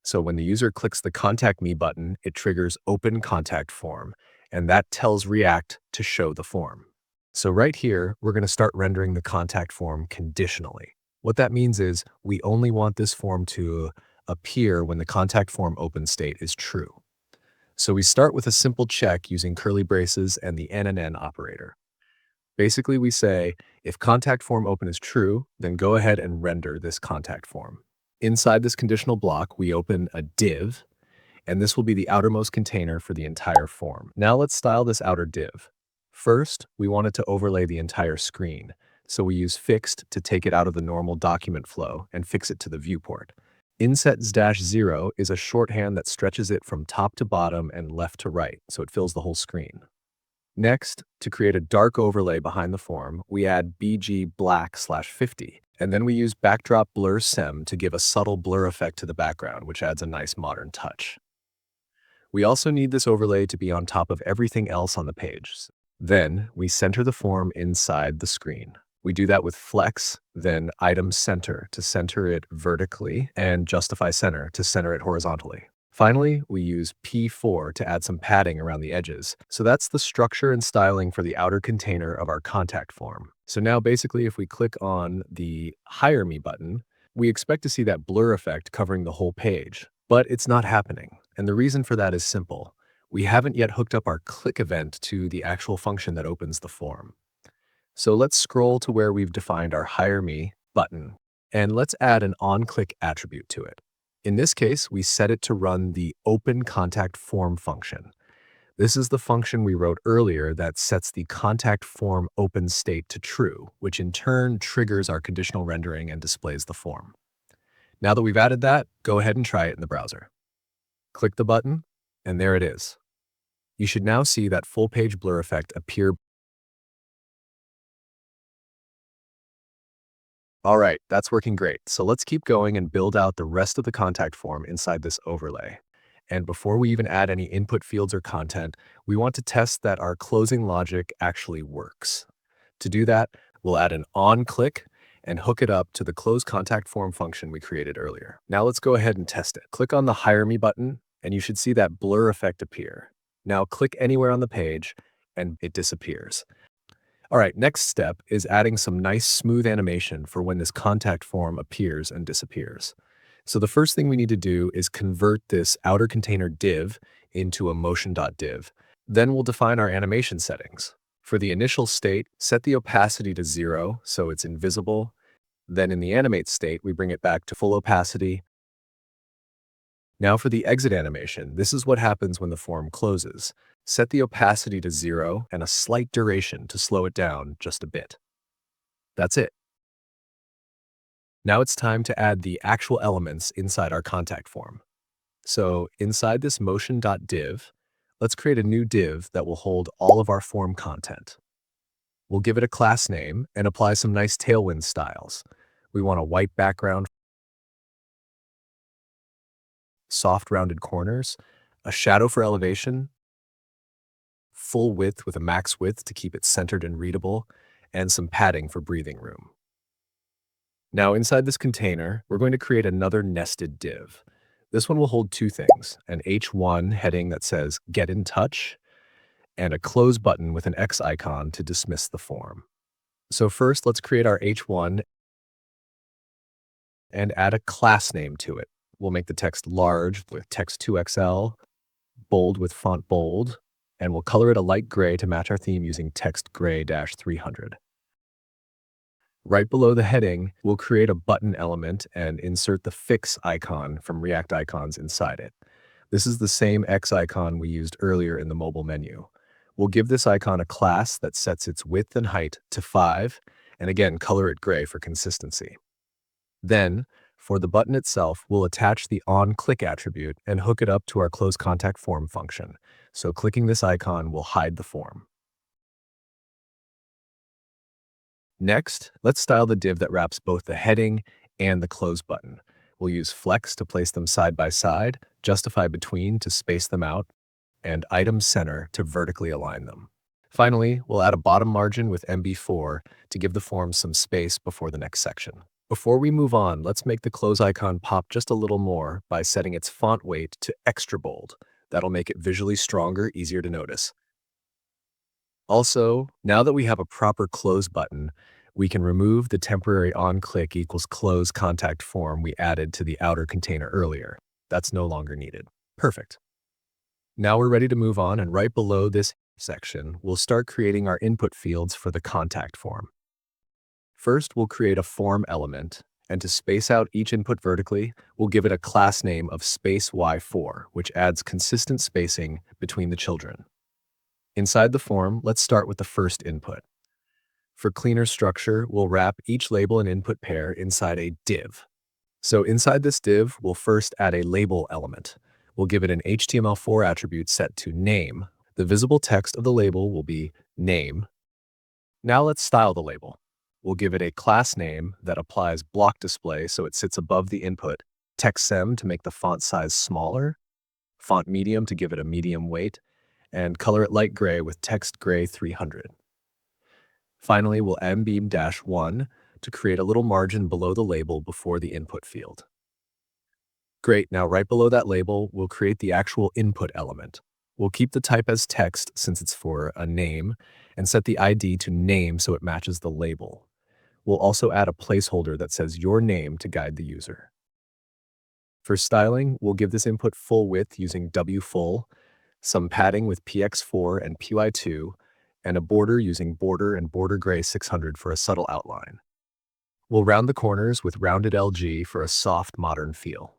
S1: So when the user clicks the Contact Me button, it triggers open contact form, and that tells React to show the form. So right here, we're going to start rendering the contact form conditionally. What that means is we only want this form to appear when the contact form open state is true. So we start with a simple check using curly braces and the NNN operator. Basically, we say, if contact form open is true, then go ahead and render this contact form. Inside this conditional block, we open a div, and this will be the outermost container for the entire form. Now let's style this outer div. First, we want it to overlay the entire screen, so we use fixed to take it out of the normal document flow and fix it to the viewport. Insets-0 is a shorthand that stretches it from top to bottom and left to right, so it fills the whole screen. Next, to create a dark overlay behind the form, we add BG black/50, and then we use backdrop blur sem to give a subtle blur effect to the background, which adds a nice modern touch. We also need this overlay to be on top of everything else on the page. Then, we center the form inside the screen. We do that with flex, then item center to center it vertically, and justify center to center it horizontally. Finally, we use P4 to add some padding around the edges. So that's the structure and styling for the outer container of our contact form. So now basically if we click on the Hire Me button, we expect to see that blur effect covering the whole page, but it's not happening. And the reason for that is simple. We haven't yet hooked up our click event to the actual function that opens the form. So let's scroll to where we've defined our Hire Me button, and let's add an onClick attribute to it. In this case, we set it to run the open contact form function. This is the function we wrote earlier that sets the contact form open state to true, which in turn triggers our conditional rendering and displays the form. Now that we've added that, go ahead and try it in the browser. Click the button, and there it is. You should now see that full page blur effect appear. All right, that's working great. So let's keep going and build out the rest of the contact form inside this overlay. And before we even add any input fields or content, we want to test that our closing logic actually works. To do that, we'll add an onClick and hook it up to the close contact form function we created earlier. Now let's go ahead and test it. Click on the Hire Me button, and you should see that blur effect appear. Now click anywhere on the page, and it disappears. All right, next step is adding some nice smooth animation for when this contact form appears and disappears. So the first thing we need to do is convert this outer container div into a motion.div. Then we'll define our animation settings. For the initial state, set the opacity to 0 so it's invisible. Then in the animate state, we bring it back to full opacity. Now for the exit animation, this is what happens when the form closes. Set the opacity to 0 and a slight duration to slow it down just a bit. That's it. Now it's time to add the actual elements inside our contact form. So inside this motion.div, let's create a new div that will hold all of our form content. we'll give it a class name and apply some nice Tailwind styles. We want a white background, soft rounded corners, a shadow for elevation, full width with a max width to keep it centered and readable, and some padding for breathing room. Now inside this container, we're going to create another nested div. This one will hold two things, an H1 heading that says Get in Touch, and a close button with an X icon to dismiss the form. So first, let's create our H1 and add a class name to it. We'll make the text large with text 2XL, bold with font bold, and we'll color it a light gray to match our theme using text gray-300. Right below the heading, we'll create a button element and insert the fix icon from React icons inside it. This is the same X icon we used earlier in the mobile menu. We'll give this icon a class that sets its width and height to 5, and again, color it gray for consistency. Then, for the button itself, we'll attach the onClick attribute and hook it up to our closeContactForm function. So clicking this icon will hide the form. Next, let's style the div that wraps both the heading and the close button. We'll use flex to place them side by side, justify between to space them out, and item center to vertically align them. Finally, we'll add a bottom margin with MB4 to give the form some space before the next section. Before we move on, let's make the close icon pop just a little more by setting its font weight to extra bold. That'll make it visually stronger, easier to notice. Also, now that we have a proper close button, we can remove the temporary onClick equals close contact form we added to the outer container earlier. That's no longer needed. Perfect. Now we're ready to move on, and right below this section, we'll start creating our input fields for the contact form. First, we'll create a form element, and to space out each input vertically, we'll give it a class name of space y4, which adds consistent spacing between the children. Inside the form, let's start with the first input. For cleaner structure, we'll wrap each label and input pair inside a div. So inside this div, we'll first add a label element. We'll give it an HTML4 attribute set to name. The visible text of the label will be name. Now let's style the label. We'll give it a class name that applies block display so it sits above the input, TextSem to make the font size smaller, font medium to give it a medium weight, and color it light gray with text gray 300. Finally, we'll mbeam-1 to create a little margin below the label before the input field. Great, now right below that label, we'll create the actual input element. We'll keep the type as text since it's for a name, and set the ID to name so it matches the label. We'll also add a placeholder that says your name to guide the user. For styling, we'll give this input full width using wfull, some padding with px4 and py2, and a border using border and border gray 600 for a subtle outline. We'll round the corners with rounded LG for a soft, modern feel.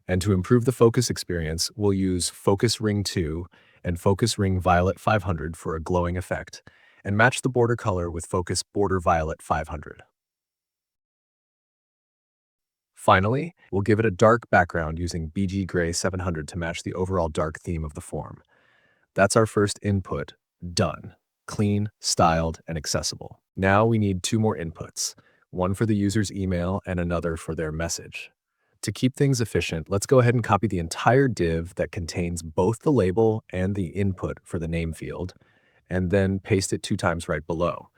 S1: And to improve the focus experience, we'll use Focus Ring 2 and Focus Ring Violet 500 for a glowing effect, and match the border color with Focus Border Violet 500. Finally, we'll give it a dark background using BG Gray 700 to match the overall dark theme of the form. That's our first input, done. Clean, styled, and accessible. Now we need two more inputs, one for the user's email and another for their message. To keep things efficient, let's go ahead and copy the entire div that contains both the label and the input for the name field, and then paste it 2 times right below.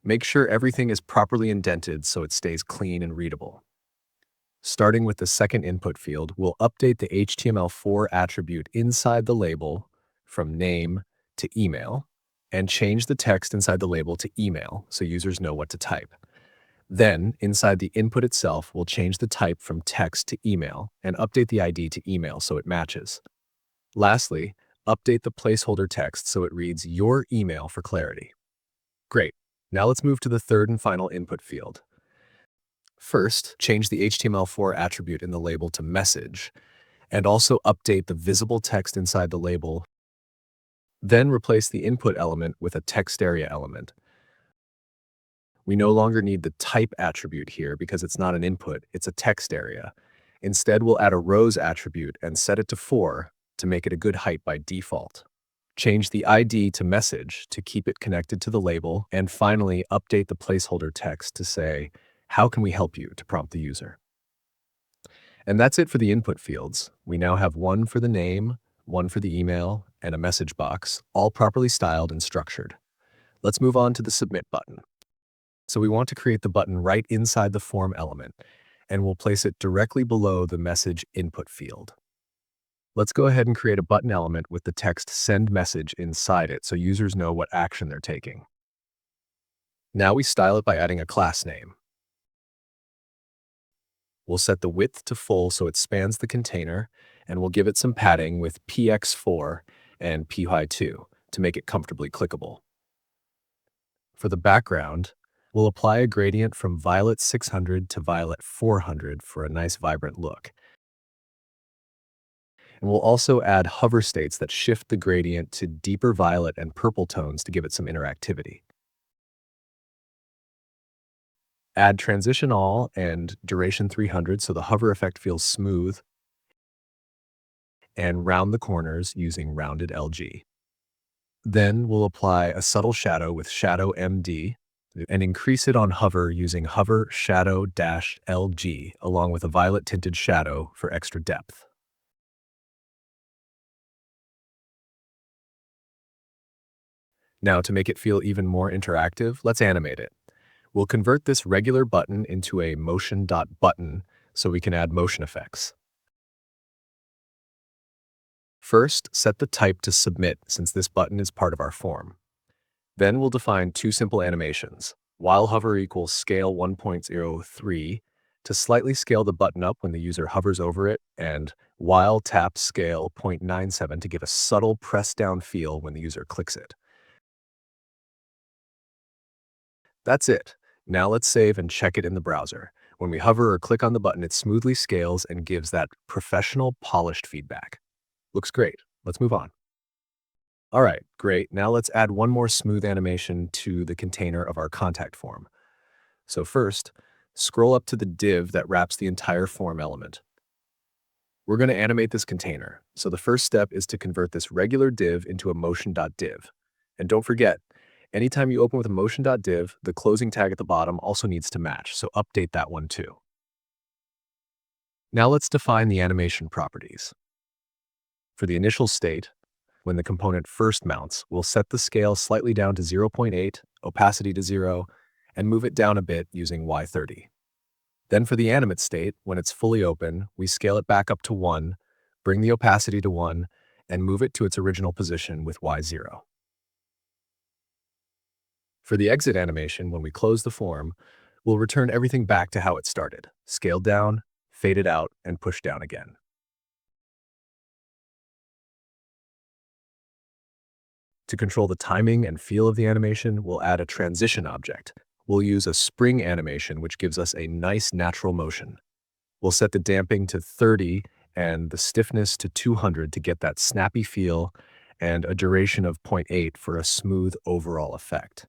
S1: Make sure everything is properly indented so it stays clean and readable. Starting with the second input field, we'll update the HTML4 attribute inside the label from name to email, and change the text inside the label to email so users know what to type. Then, inside the input itself, we'll change the type from text to email and update the ID to email so it matches. Lastly, update the placeholder text so it reads your email for clarity. Great. Now let's move to the third and final input field. First, change the HTML4 attribute in the label to message, and also update the visible text inside the label. Then replace the input element with a text area element. We no longer need the type attribute here because it's not an input, it's a text area. Instead, we'll add a rows attribute and set it to 4 to make it a good height by default. Change the ID to message to keep it connected to the label, and finally, update the placeholder text to say, "How can we help you?" to prompt the user. And that's it for the input fields. We now have one for the name, one for the email, and a message box, all properly styled and structured. Let's move on to the submit button. So we want to create the button right inside the form element, and we'll place it directly below the message input field. Let's go ahead and create a button element with the text send message inside it so users know what action they're taking. Now we style it by adding a class name. We'll set the width to full so it spans the container, and we'll give it some padding with px4 and py2 to make it comfortably clickable. For the background, we'll apply a gradient from violet 600 to violet 400 for a nice vibrant look. And we'll also add hover states that shift the gradient to deeper violet and purple tones to give it some interactivity. Add transition all and duration 300 so the hover effect feels smooth, and round the corners using rounded LG. Then we'll apply a subtle shadow with shadow MD and increase it on hover using hover shadow -LG along with a violet tinted shadow for extra depth. Now to make it feel even more interactive, let's animate it. We'll convert this regular button into a motion.button so we can add motion effects. First, set the type to submit since this button is part of our form. Then we'll define two simple animations, while hover equals scale 1.03 to slightly scale the button up when the user hovers over it, and while tap scale 0.97 to give a subtle press down feel when the user clicks it. That's it. Now let's save and check it in the browser. When we hover or click on the button, it smoothly scales and gives that professional, polished feedback. Looks great. Let's move on. All right, great. Now let's add one more smooth animation to the container of our contact form. So first, scroll up to the div that wraps the entire form element. We're going to animate this container. So the first step is to convert this regular div into a motion.div. And don't forget, anytime you open with a motion.div, the closing tag at the bottom also needs to match, so update that one too. Now let's define the animation properties. For the initial state, when the component first mounts, we'll set the scale slightly down to 0.8, opacity to 0, and move it down a bit using Y30. Then for the animate state, when it's fully open, we scale it back up to 1, bring the opacity to 1, and move it to its original position with Y0. For the exit animation, when we close the form, we'll return everything back to how it started, scaled down, faded out, and pushed down again. To control the timing and feel of the animation, we'll add a transition object. We'll use a spring animation, which gives us a nice natural motion. We'll set the damping to 30 and the stiffness to 200 to get that snappy feel, and a duration of 0.8 for a smooth overall effect.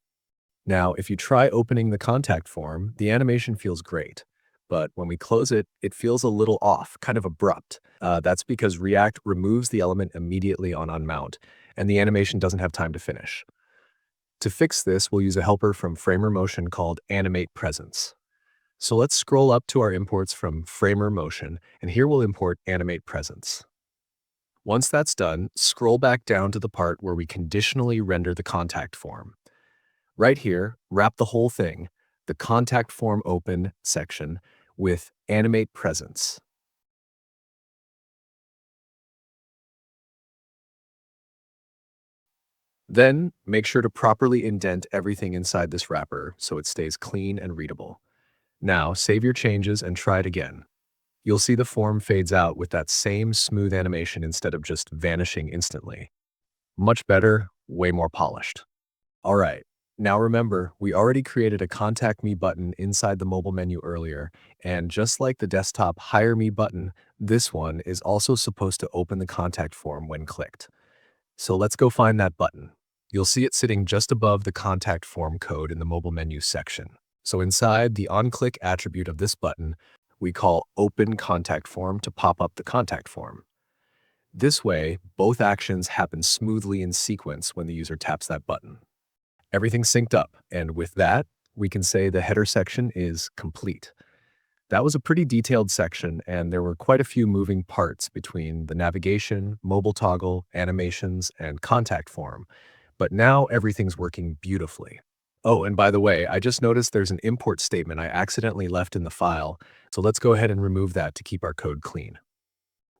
S1: Now, if you try opening the contact form, the animation feels great. But when we close it, it feels a little off, kind of abrupt. That's because React removes the element immediately on unmount, and the animation doesn't have time to finish. To fix this, we'll use a helper from Framer Motion called Animate Presence. So let's scroll up to our imports from Framer Motion, and here we'll import Animate Presence. Once that's done, scroll back down to the part where we conditionally render the contact form. Right here, wrap the whole thing, the contact form open section, with Animate Presence. Then, make sure to properly indent everything inside this wrapper so it stays clean and readable. Now, save your changes and try it again. You'll see the form fades out with that same smooth animation instead of just vanishing instantly. Much better, way more polished. All right, now remember, we already created a Contact Me button inside the mobile menu earlier, and just like the desktop Hire Me button, this one is also supposed to open the contact form when clicked. So let's go find that button. You'll see it sitting just above the contact form code in the mobile menu section. So inside the onClick attribute of this button, we call Open Contact Form to pop up the contact form. This way, both actions happen smoothly in sequence when the user taps that button. Everything's synced up, and with that, we can say the header section is complete. That was a pretty detailed section, and there were quite a few moving parts between the navigation, mobile toggle, animations, and contact form. But now everything's working beautifully. Oh, and by the way, I just noticed there's an import statement I accidentally left in the file, so let's go ahead and remove that to keep our code clean.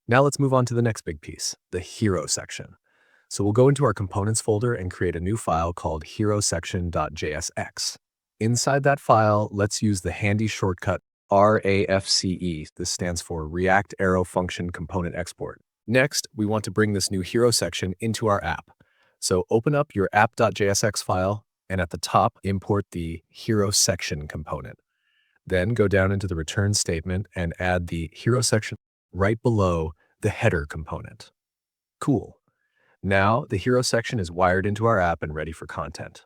S1: Now let's move on to the next big piece, the hero section. So we'll go into our components folder and create a new file called herosection.jsx. Inside that file, let's use the handy shortcut RAFCE. This stands for React Arrow Function Component Export. Next, we want to bring this new hero section into our app. So open up your app.jsx file, and at the top, import the hero section component. Then go down into the return statement and add the hero section right below the header component. Cool. Now the hero section is wired into our app and ready for content.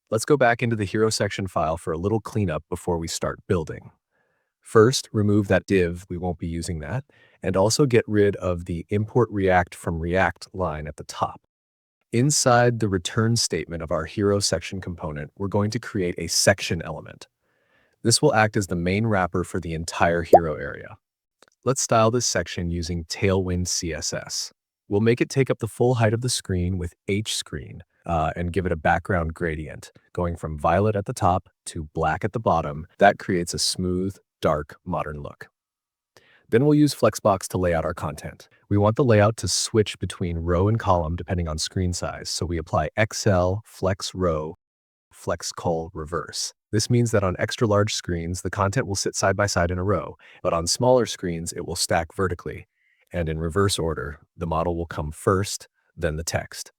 S1: Let's go back into the hero section file for a little cleanup before we start building. First, remove that div, we won't be using that, and also get rid of the import React from React line at the top. Inside the return statement of our hero section component, we're going to create a section element. This will act as the main wrapper for the entire hero area. Let's style this section using Tailwind CSS. We'll make it take up the full height of the screen with HScreen and give it a background gradient, going from violet at the top to black at the bottom. That creates a smooth, dark, modern look. Then we'll use Flexbox to lay out our content. We want the layout to switch between row and column depending on screen size, so we apply XL, Flex Row, Flex Col Reverse. This means that on extra large screens, the content will sit side by side in a row, but on smaller screens, it will stack vertically. And in reverse order, the model will come first, then the text.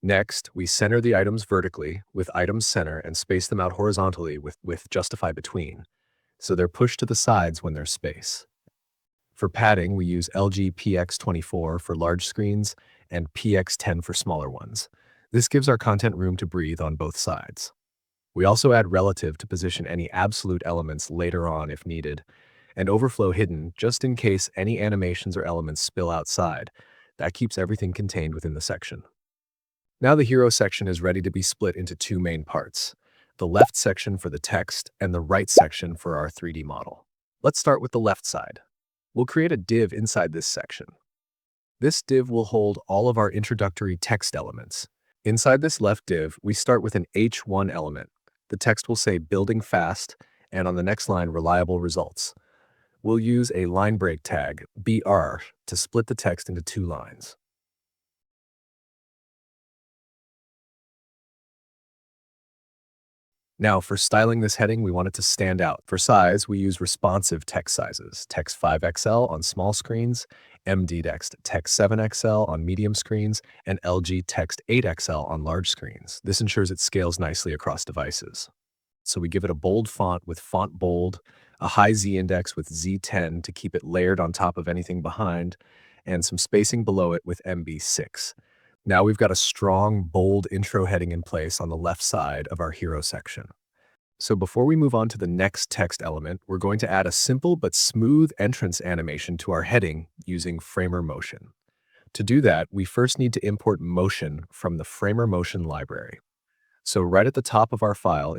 S1: Next, we center the items vertically with item center and space them out horizontally with justify between, so they're pushed to the sides when there's space. For padding, we use LG PX24 for large screens and PX10 for smaller ones. This gives our content room to breathe on both sides. We also add relative to position any absolute elements later on if needed, and overflow hidden just in case any animations or elements spill outside. That keeps everything contained within the section. Now the hero section is ready to be split into two main parts, the left section for the text and the right section for our 3D model. Let's start with the left side. We'll create a div inside this section. This div will hold all of our introductory text elements. Inside this left div, we start with an H1 element. The text will say building fast, and on the next line, reliable results. We'll use a line break tag, BR, to split the text into two lines. Now, for styling this heading, we want it to stand out. For size, we use responsive text sizes, text 5XL on small screens, MD text 7XL on medium screens, and LG text 8XL on large screens. This ensures it scales nicely across devices. So we give it a bold font with font bold, a high Z index with Z10 to keep it layered on top of anything behind, and some spacing below it with MB6. Now we've got a strong, bold intro heading in place on the left side of our hero section. So before we move on to the next text element, we're going to add a simple but smooth entrance animation to our heading using Framer Motion. To do that, we first need to import motion from the Framer Motion library. So right at the top of our file,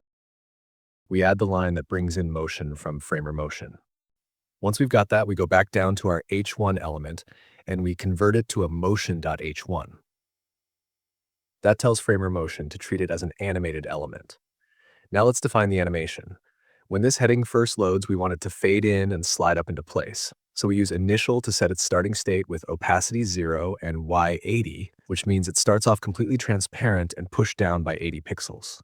S1: we add the line that brings in motion from Framer Motion. Once we've got that, we go back down to our H1 element and we convert it to a motion.h1. That tells Framer Motion to treat it as an animated element. Now let's define the animation. When this heading first loads, we want it to fade in and slide up into place. So we use initial to set its starting state with opacity 0 and Y80, which means it starts off completely transparent and pushed down by 80 pixels.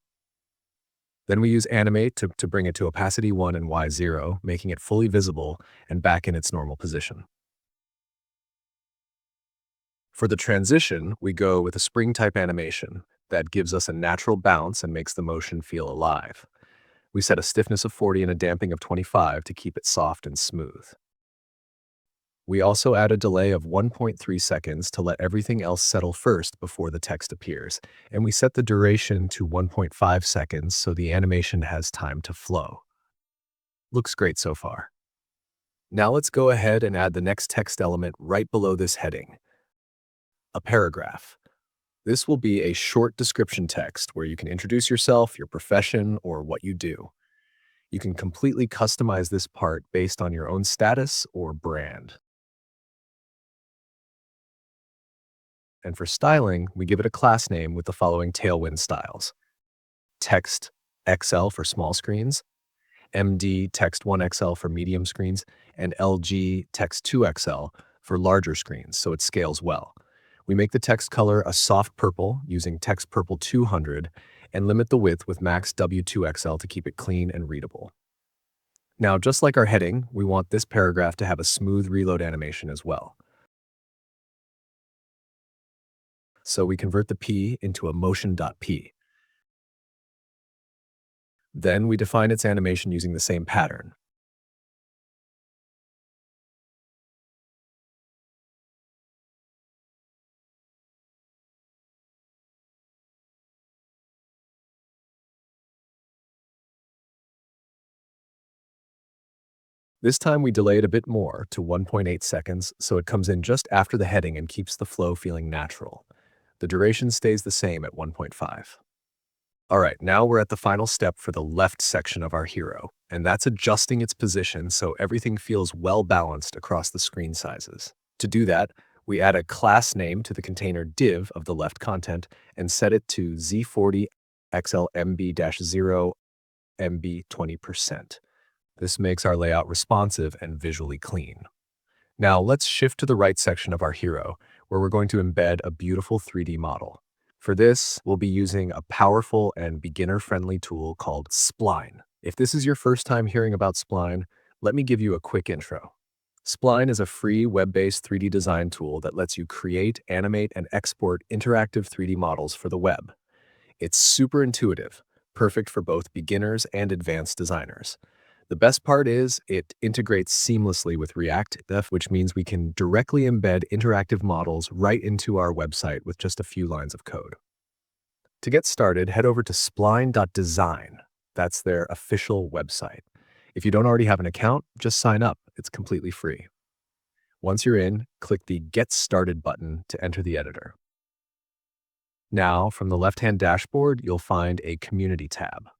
S1: Then we use animate to bring it to opacity 1 and Y0, making it fully visible and back in its normal position. For the transition, we go with a spring type animation that gives us a natural bounce and makes the motion feel alive. We set a stiffness of 40 and a damping of 25 to keep it soft and smooth. We also add a delay of 1.3 seconds to let everything else settle first before the text appears, and we set the duration to 1.5 seconds so the animation has time to flow. Looks great so far. Now let's go ahead and add the next text element right below this heading. a paragraph. This will be a short description text where you can introduce yourself, your profession, or what you do. You can completely customize this part based on your own status or brand. And for styling, we give it a class name with the following Tailwind styles: Text XL for small screens, MD Text 1XL for medium screens, and LG Text 2XL for larger screens, so it scales well. We make the text color a soft purple using Text Purple 200 and limit the width with Max W2XL to keep it clean and readable. Now, just like our heading, we want this paragraph to have a smooth reload animation as well. So we convert the P into a motion.p. Then we define its animation using the same pattern. This time we delay it a bit more to 1.8 seconds so it comes in just after the heading and keeps the flow feeling natural. The duration stays the same at 1.5. All right, now we're at the final step for the left section of our hero, and that's adjusting its position so everything feels well balanced across the screen sizes. To do that, we add a class name to the container div of the left content and set it to Z40 XLMB-0 MB 20%. This makes our layout responsive and visually clean. Now let's shift to the right section of our hero, where we're going to embed a beautiful 3D model. For this, we'll be using a powerful and beginner-friendly tool called Spline. If this is your first time hearing about Spline, let me give you a quick intro. Spline is a free web-based 3D design tool that lets you create, animate, and export interactive 3D models for the web. It's super intuitive, perfect for both beginners and advanced designers. The best part is it integrates seamlessly with React.js, which means we can directly embed interactive models right into our website with just a few lines of code. To get started, head over to spline.design. That's their official website. If you don't already have an account, just sign up. It's completely free. Once you're in, click the Get Started button to enter the editor. Now, from the left-hand dashboard, you'll find a Community tab.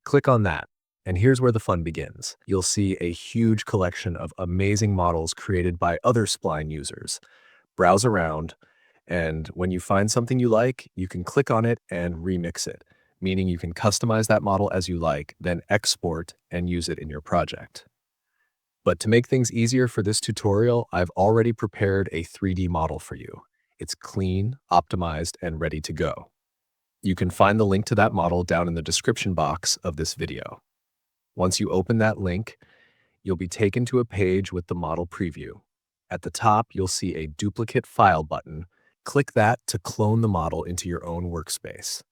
S1: Click on that. And here's where the fun begins. You'll see a huge collection of amazing models created by other Spline users. Browse around, and when you find something you like, you can click on it and remix it, meaning you can customize that model as you like, then export and use it in your project. But to make things easier for this tutorial, I've already prepared a 3D model for you. It's clean, optimized, and ready to go. You can find the link to that model down in the description box of this video. Once you open that link, you'll be taken to a page with the model preview. At the top, you'll see a duplicate file button. Click that to clone the model into your own workspace.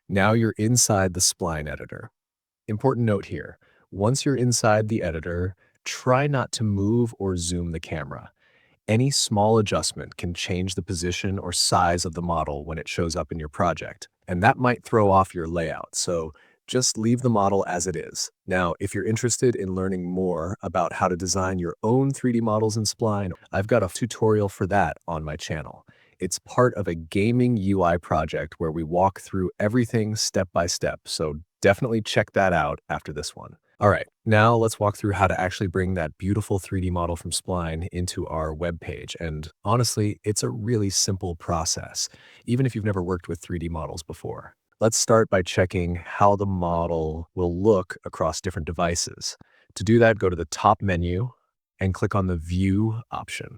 S1: Now you're inside the Spline editor. Important note here, once you're inside the editor, try not to move or zoom the camera. Any small adjustment can change the position or size of the model when it shows up in your project, and that might throw off your layout, so just leave the model as it is. Now, if you're interested in learning more about how to design your own 3D models in Spline, I've got a tutorial for that on my channel. It's part of a gaming UI project where we walk through everything step by step, so definitely check that out after this one. All right, now let's walk through how to actually bring that beautiful 3D model from Spline into our web page. And honestly, it's a really simple process, even if you've never worked with 3D models before. Let's start by checking how the model will look across different devices. To do that, go to the top menu and click on the View option.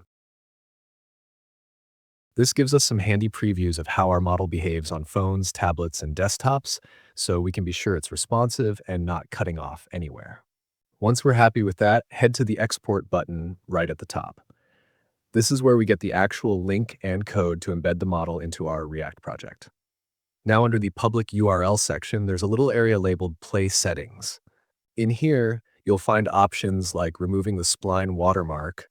S1: This gives us some handy previews of how our model behaves on phones, tablets, and desktops, so we can be sure it's responsive and not cutting off anywhere. Once we're happy with that, head to the Export button right at the top. This is where we get the actual link and code to embed the model into our React project. Now under the public URL section, there's a little area labeled Play Settings. In here, you'll find options like removing the Spline watermark,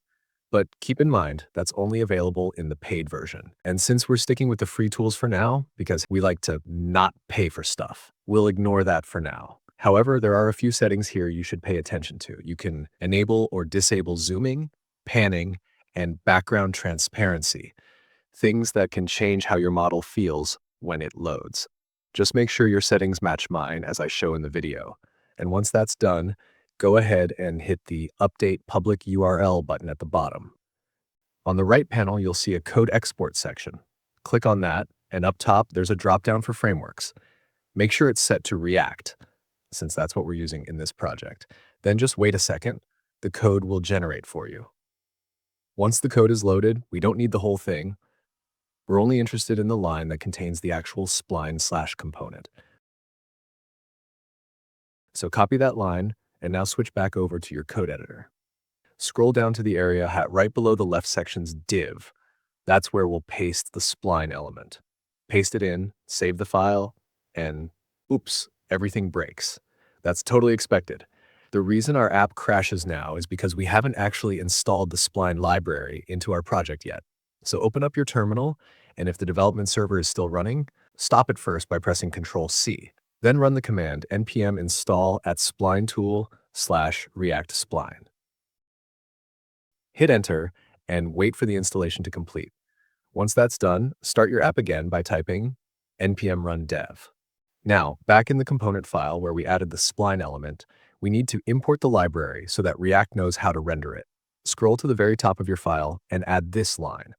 S1: but keep in mind, that's only available in the paid version. And since we're sticking with the free tools for now, because we like to not pay for stuff, we'll ignore that for now. However, there are a few settings here you should pay attention to. You can enable or disable zooming, panning, and background transparency. things that can change how your model feels when it loads. Just make sure your settings match mine as I show in the video. And once that's done, go ahead and hit the Update Public URL button at the bottom. On the right panel, you'll see a code export section. Click on that, and up top, there's a dropdown for frameworks. Make sure it's set to React, since that's what we're using in this project. Then just wait a second. The code will generate for you. Once the code is loaded, we don't need the whole thing. We're only interested in the line that contains the actual spline / component. So copy that line, and now switch back over to your code editor. Scroll down to the area right below the left section's div. That's where we'll paste the spline element. Paste it in, save the file, and oops, everything breaks. That's totally expected. The reason our app crashes now is because we haven't actually installed the Spline library into our project yet. So open up your terminal, and if the development server is still running, stop it first by pressing Ctrl+C. Then run the command npm install at splinetool/react spline. Hit enter and wait for the installation to complete. Once that's done, start your app again by typing npm run dev. Now, back in the component file where we added the spline element, we need to import the library so that React knows how to render it. Scroll to the very top of your file and add this line.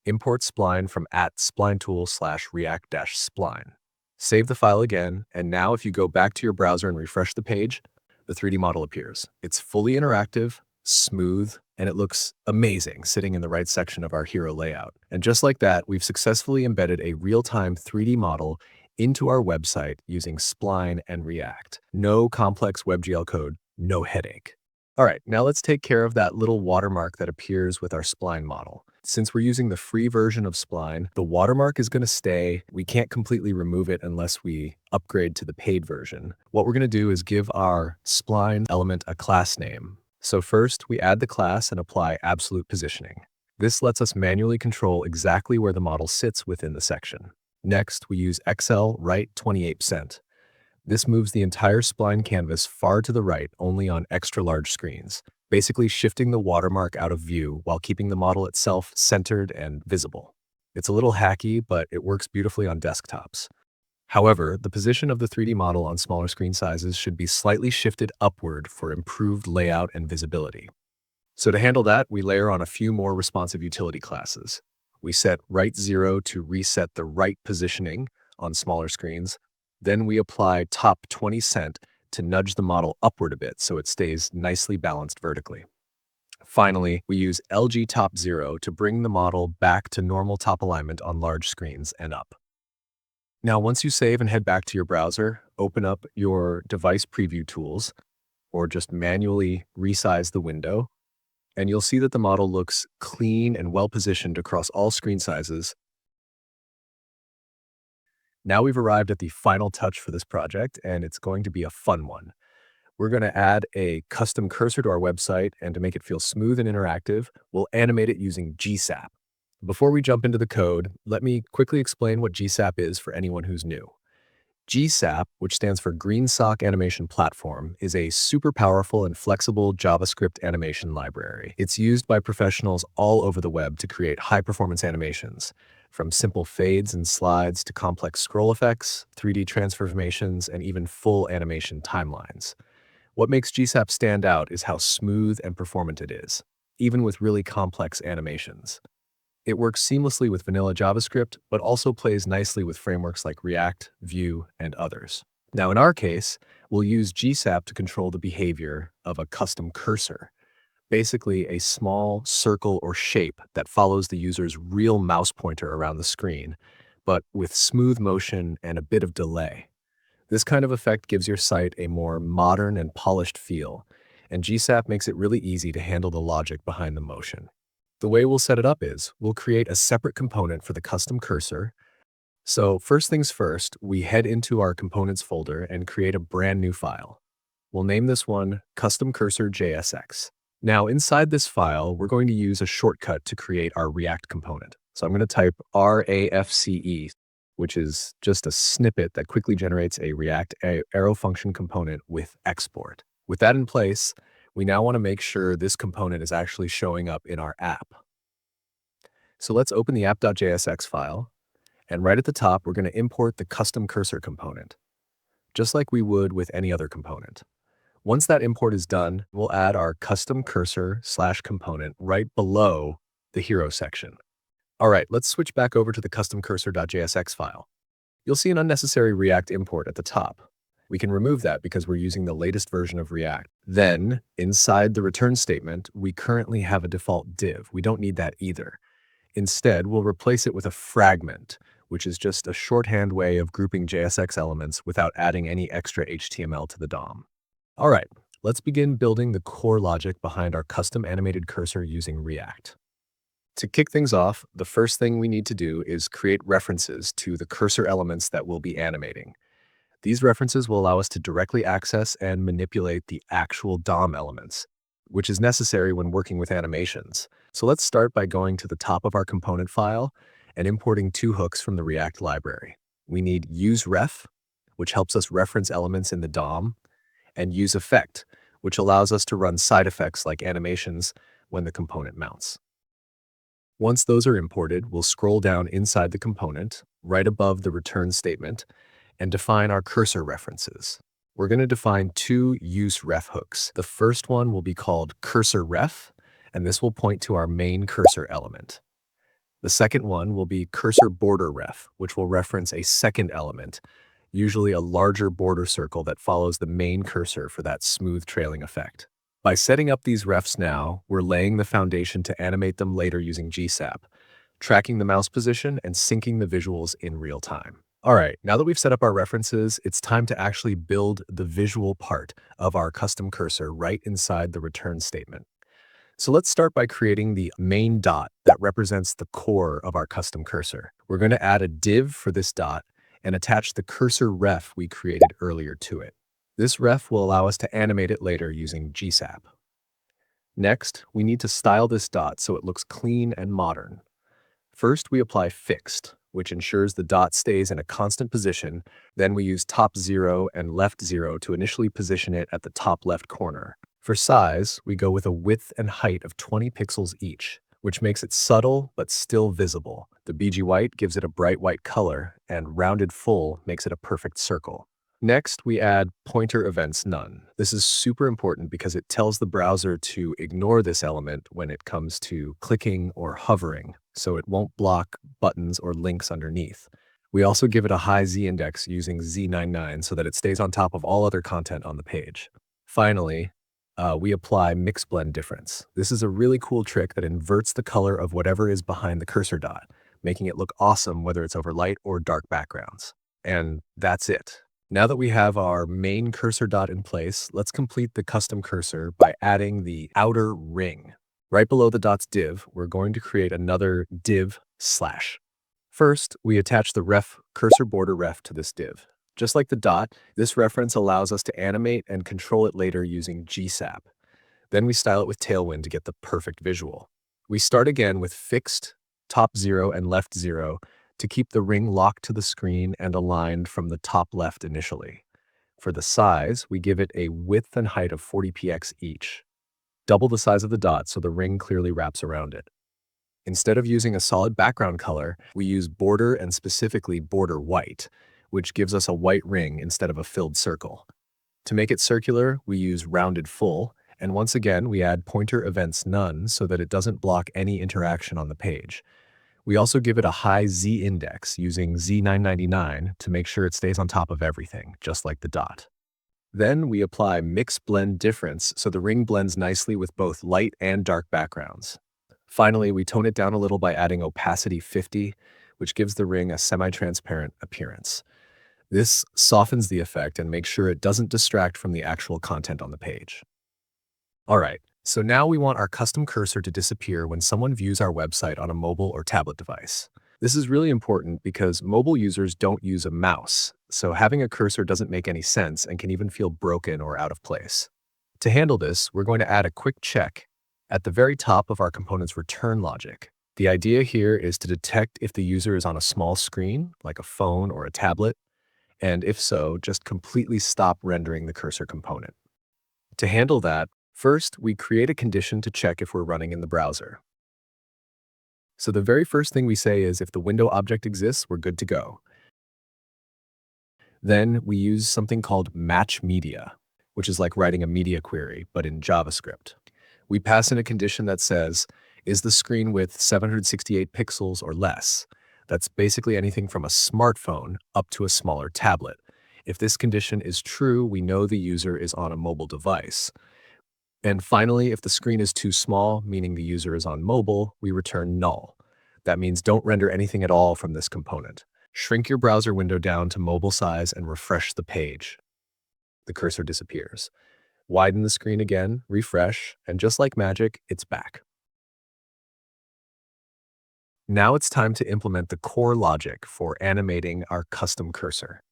S1: Import spline from @splinetool/react-spline. Save the file again, and now if you go back to your browser and refresh the page, the 3D model appears. It's fully interactive, smooth, and it looks amazing sitting in the right section of our hero layout. And just like that, we've successfully embedded a real-time 3D model into our website using Spline and React. No complex WebGL code, no headache. All right, now let's take care of that little watermark that appears with our Spline model. Since we're using the free version of Spline, the watermark is going to stay. We can't completely remove it unless we upgrade to the paid version. What we're going to do is give our Spline element a class name. So first, we add the class and apply absolute positioning. This lets us manually control exactly where the model sits within the section. Next, we use XL right 28%. This moves the entire Spline canvas far to the right only on extra large screens, basically shifting the watermark out of view while keeping the model itself centered and visible. It's a little hacky, but it works beautifully on desktops. However, the position of the 3D model on smaller screen sizes should be slightly shifted upward for improved layout and visibility. So to handle that, we layer on a few more responsive utility classes. We set right 0 to reset the right positioning on smaller screens. Then we apply top 20% to nudge the model upward a bit so it stays nicely balanced vertically. Finally, we use LG top 0 to bring the model back to normal top alignment on large screens and up. Now, once you save and head back to your browser, open up your device preview tools, or just manually resize the window, and you'll see that the model looks clean and well-positioned across all screen sizes. Now we've arrived at the final touch for this project, and it's going to be a fun one. We're going to add a custom cursor to our website, and to make it feel smooth and interactive, we'll animate it using GSAP. Before we jump into the code, let me quickly explain what GSAP is for anyone who's new. GSAP, which stands for Green Sock Animation Platform, is a super powerful and flexible JavaScript animation library. It's used by professionals all over the web to create high-performance animations, from simple fades and slides to complex scroll effects, 3D transformations, and even full animation timelines. What makes GSAP stand out is how smooth and performant it is, even with really complex animations. It works seamlessly with vanilla JavaScript, but also plays nicely with frameworks like React, Vue, and others. Now, in our case, we'll use GSAP to control the behavior of a custom cursor, basically a small circle or shape that follows the user's real mouse pointer around the screen, but with smooth motion and a bit of delay. This kind of effect gives your site a more modern and polished feel, and GSAP makes it really easy to handle the logic behind the motion. The way we'll set it up is, we'll create a separate component for the custom cursor. So first things first, we head into our components folder and create a brand new file. We'll name this one custom cursor JSX. Now inside this file, we're going to use a shortcut to create our React component. So I'm going to type RAFCE, which is just a snippet that quickly generates a React arrow function component with export. With that in place, we now want to make sure this component is actually showing up in our app. So let's open the app.jsx file, and right at the top, we're going to import the custom cursor component, just like we would with any other component. Once that import is done, we'll add our custom cursor / component right below the hero section. All right, let's switch back over to the custom cursor.jsx file. You'll see an unnecessary React import at the top. We can remove that because we're using the latest version of React. Then, inside the return statement, we currently have a default div. We don't need that either. Instead, we'll replace it with a fragment, which is just a shorthand way of grouping JSX elements without adding any extra HTML to the DOM. All right, let's begin building the core logic behind our custom animated cursor using React. To kick things off, the first thing we need to do is create references to the cursor elements that we'll be animating. These references will allow us to directly access and manipulate the actual DOM elements, which is necessary when working with animations. So let's start by going to the top of our component file and importing two hooks from the React library. We need useRef, which helps us reference elements in the DOM, and useEffect, which allows us to run side effects like animations when the component mounts. Once those are imported, we'll scroll down inside the component, right above the return statement, and define our cursor references. We're going to define two useRef hooks. The first one will be called cursorRef, and this will point to our main cursor element. The second one will be cursorBorderRef, which will reference a second element, usually a larger border circle that follows the main cursor for that smooth trailing effect. By setting up these refs now, we're laying the foundation to animate them later using GSAP, tracking the mouse position and syncing the visuals in real time. All right, now that we've set up our references, it's time to actually build the visual part of our custom cursor right inside the return statement. So let's start by creating the main dot that represents the core of our custom cursor. We're going to add a div for this dot and attach the cursor ref we created earlier to it. This ref will allow us to animate it later using GSAP. Next, we need to style this dot so it looks clean and modern. First, we apply fixed, which ensures the dot stays in a constant position. Then we use top 0 and left 0 to initially position it at the top left corner. For size, we go with a width and height of 20 pixels each, which makes it subtle but still visible. The BG white gives it a bright white color, and rounded full makes it a perfect circle. Next, we add pointer events none. This is super important because it tells the browser to ignore this element when it comes to clicking or hovering, so it won't block buttons or links underneath. We also give it a high Z index using Z99 so that it stays on top of all other content on the page. Finally, we apply mix blend difference. This is a really cool trick that inverts the color of whatever is behind the cursor dot, making it look awesome whether it's over light or dark backgrounds. And that's it. Now that we have our main cursor dot in place, let's complete the custom cursor by adding the outer ring. Right below the dot's div, we're going to create another div slash. First, we attach the ref cursor border ref to this div. Just like the dot, this reference allows us to animate and control it later using GSAP. Then we style it with Tailwind to get the perfect visual. We start again with fixed top 0 and left 0 to keep the ring locked to the screen and aligned from the top left initially. For the size, we give it a width and height of 40px each. Double the size of the dot so the ring clearly wraps around it. Instead of using a solid background color, we use border and specifically border white, which gives us a white ring instead of a filled circle. To make it circular, we use rounded full, and once again, we add pointer events none so that it doesn't block any interaction on the page. We also give it a high Z index using Z999 to make sure it stays on top of everything, just like the dot. Then we apply mix blend difference so the ring blends nicely with both light and dark backgrounds. Finally, we tone it down a little by adding opacity 50, which gives the ring a semi-transparent appearance. This softens the effect and makes sure it doesn't distract from the actual content on the page. All right, so now we want our custom cursor to disappear when someone views our website on a mobile or tablet device. This is really important because mobile users don't use a mouse, so having a cursor doesn't make any sense and can even feel broken or out of place. To handle this, we're going to add a quick check at the very top of our component's return logic. The idea here is to detect if the user is on a small screen, like a phone or a tablet, and if so, just completely stop rendering the cursor component. To handle that, first, we create a condition to check if we're running in the browser. So the very first thing we say is if the window object exists, we're good to go. Then we use something called match media, which is like writing a media query, but in JavaScript. We pass in a condition that says, is the screen width 768 pixels or less? That's basically anything from a smartphone up to a smaller tablet. If this condition is true, we know the user is on a mobile device. And finally, if the screen is too small, meaning the user is on mobile, we return null. That means don't render anything at all from this component. Shrink your browser window down to mobile size and refresh the page. The cursor disappears. Widen the screen again, refresh, and just like magic, it's back. Now it's time to implement the core logic for animating our custom cursor.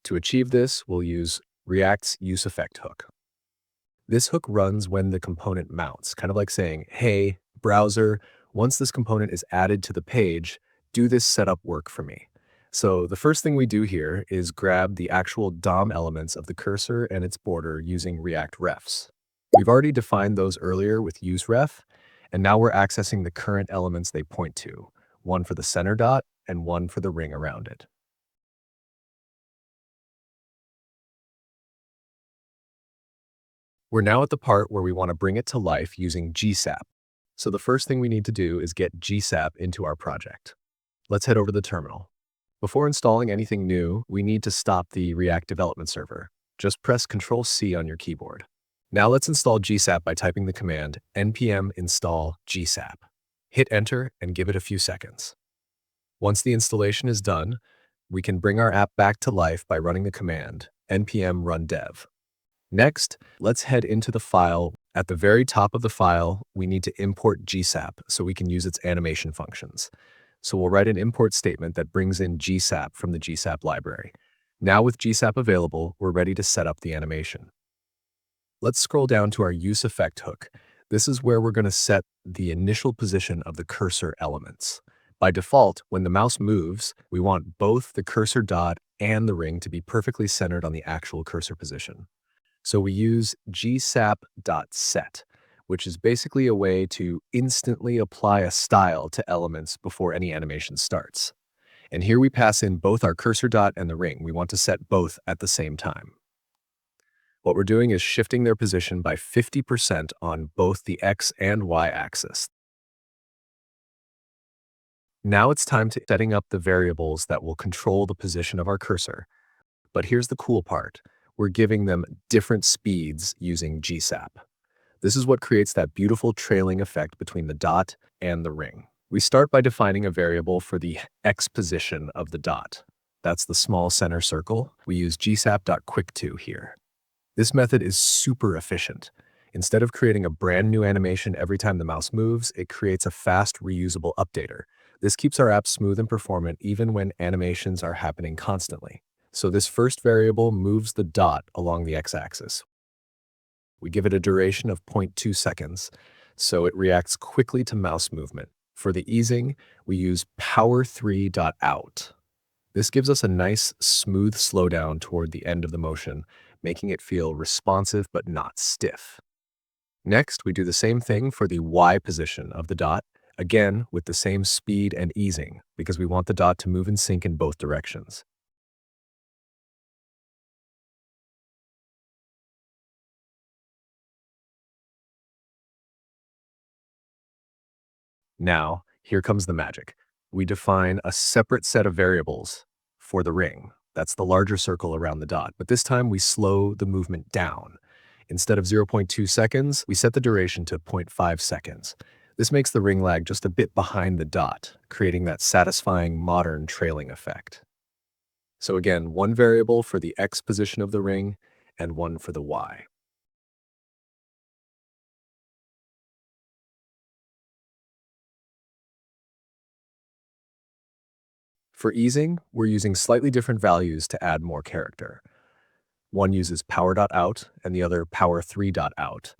S1: To achieve this, we'll use React's useEffect hook. This hook runs when the component mounts, kind of like saying, hey, browser, once this component is added to the page, do this setup work for me. So the first thing we do here is grab the actual DOM elements of the cursor and its border using React refs. We've already defined those earlier with useRef, and now we're accessing the current elements they point to, one for the center dot and one for the ring around it. We're now at the part where we want to bring it to life using GSAP. So the first thing we need to do is get GSAP into our project. Let's head over to the terminal. Before installing anything new, we need to stop the React development server. Just press Ctrl+C on your keyboard. Now let's install GSAP by typing the command npm install GSAP. Hit enter and give it a few seconds. Once the installation is done, we can bring our app back to life by running the command npm run dev. Next, let's head into the file. At the very top of the file, we need to import GSAP so we can use its animation functions. So we'll write an import statement that brings in GSAP from the GSAP library. Now with GSAP available, we're ready to set up the animation. Let's scroll down to our useEffect hook. This is where we're going to set the initial position of the cursor elements. By default, when the mouse moves, we want both the cursor dot and the ring to be perfectly centered on the actual cursor position. So we use gsap.set, which is basically a way to instantly apply a style to elements before any animation starts. And here we pass in both our cursor dot and the ring. We want to set both at the same time. What we're doing is shifting their position by 50% on both the X and Y axis. Now it's time to setting up the variables that will control the position of our cursor. But here's the cool part. We're giving them different speeds using GSAP. This is what creates that beautiful trailing effect between the dot and the ring. We start by defining a variable for the X position of the dot. That's the small center circle. We use gsap.quick2 here. This method is super efficient. Instead of creating a brand new animation every time the mouse moves, it creates a fast, reusable updater. This keeps our app smooth and performant even when animations are happening constantly. So this first variable moves the dot along the x-axis. We give it a duration of 0.2 seconds, so it reacts quickly to mouse movement. For the easing, we use power3.out. This gives us a nice, smooth slowdown toward the end of the motion, making it feel responsive but not stiff. Next, we do the same thing for the Y position of the dot, again with the same speed and easing, because we want the dot to move in sync in both directions. Now, here comes the magic. We define a separate set of variables for the ring. That's the larger circle around the dot, but this time we slow the movement down. Instead of 0.2 seconds, we set the duration to 0.5 seconds. This makes the ring lag just a bit behind the dot, creating that satisfying modern trailing effect. So again, one variable for the X position of the ring and one for the Y. For easing, we're using slightly different values to add more character. One uses power.out and the other power3.out.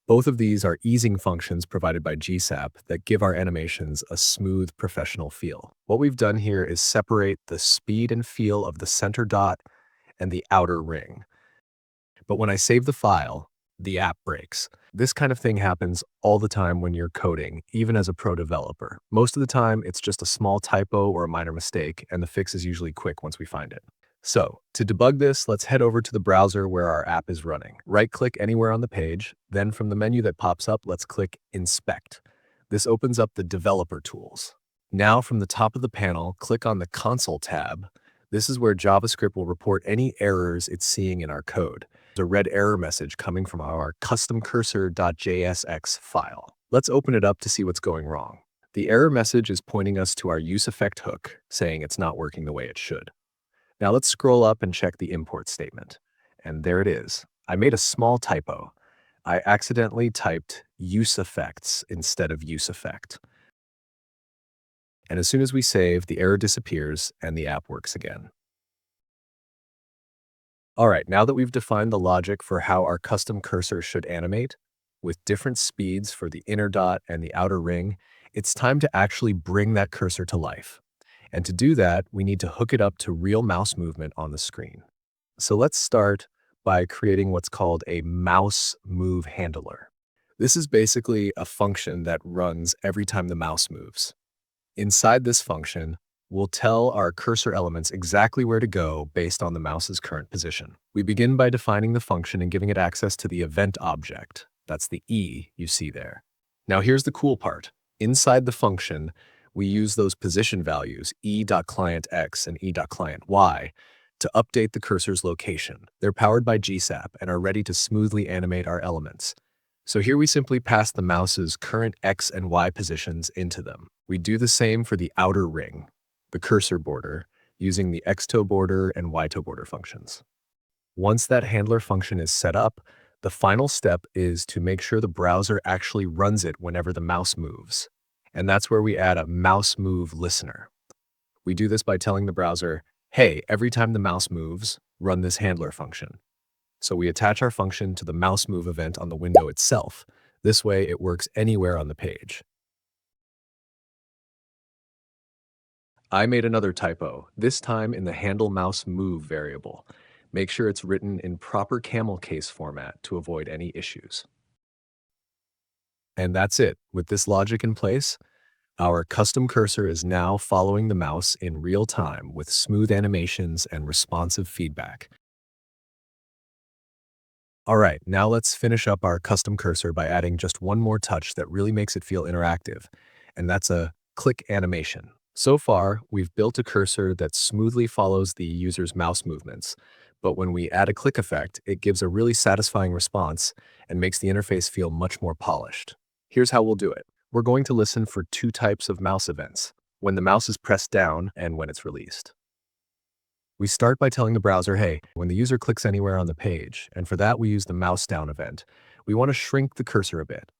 S1: Both of these are easing functions provided by GSAP that give our animations a smooth, professional feel. What we've done here is separate the speed and feel of the center dot and the outer ring. But when I save the file, the app breaks. This kind of thing happens all the time when you're coding, even as a pro developer. Most of the time, it's just a small typo or a minor mistake, and the fix is usually quick once we find it. So, to debug this, let's head over to the browser where our app is running. Right-click anywhere on the page, then from the menu that pops up, let's click Inspect. This opens up the Developer Tools. Now, from the top of the panel, click on the Console tab. This is where JavaScript will report any errors it's seeing in our code. There's a red error message coming from our custom cursor.jsx file. Let's open it up to see what's going wrong. The error message is pointing us to our useEffect hook, saying it's not working the way it should. Now let's scroll up and check the import statement. And there it is. I made a small typo. I accidentally typed useEffects instead of useEffect. And as soon as we save, the error disappears and the app works again. All right, now that we've defined the logic for how our custom cursor should animate, with different speeds for the inner dot and the outer ring, it's time to actually bring that cursor to life. And to do that, we need to hook it up to real mouse movement on the screen. So let's start by creating what's called a mouse move handler. This is basically a function that runs every time the mouse moves. Inside this function, we'll tell our cursor elements exactly where to go based on the mouse's current position. We begin by defining the function and giving it access to the event object. That's the E you see there. Now here's the cool part. Inside the function, we use those position values, e.clientx and e.clienty, to update the cursor's location. They're powered by GSAP and are ready to smoothly animate our elements. So here we simply pass the mouse's current X and Y positions into them. We do the same for the outer ring, the cursor border, using the xToe border and yToe border functions. Once that handler function is set up, the final step is to make sure the browser actually runs it whenever the mouse moves. And that's where we add a mouse move listener. We do this by telling the browser, hey, every time the mouse moves, run this handler function. So we attach our function to the mouse move event on the window itself. This way it works anywhere on the page. I made another typo, this time in the handle mouse move variable. Make sure it's written in proper camel case format to avoid any issues. And that's it. With this logic in place, our custom cursor is now following the mouse in real time with smooth animations and responsive feedback. All right, now let's finish up our custom cursor by adding just one more touch that really makes it feel interactive, and that's a click animation. So far, we've built a cursor that smoothly follows the user's mouse movements, but when we add a click effect, it gives a really satisfying response and makes the interface feel much more polished. Here's how we'll do it. We're going to listen for two types of mouse events, when the mouse is pressed down and when it's released. We start by telling the browser, hey, when the user clicks anywhere on the page, and for that we use the mouse down event. We want to shrink the cursor a bit.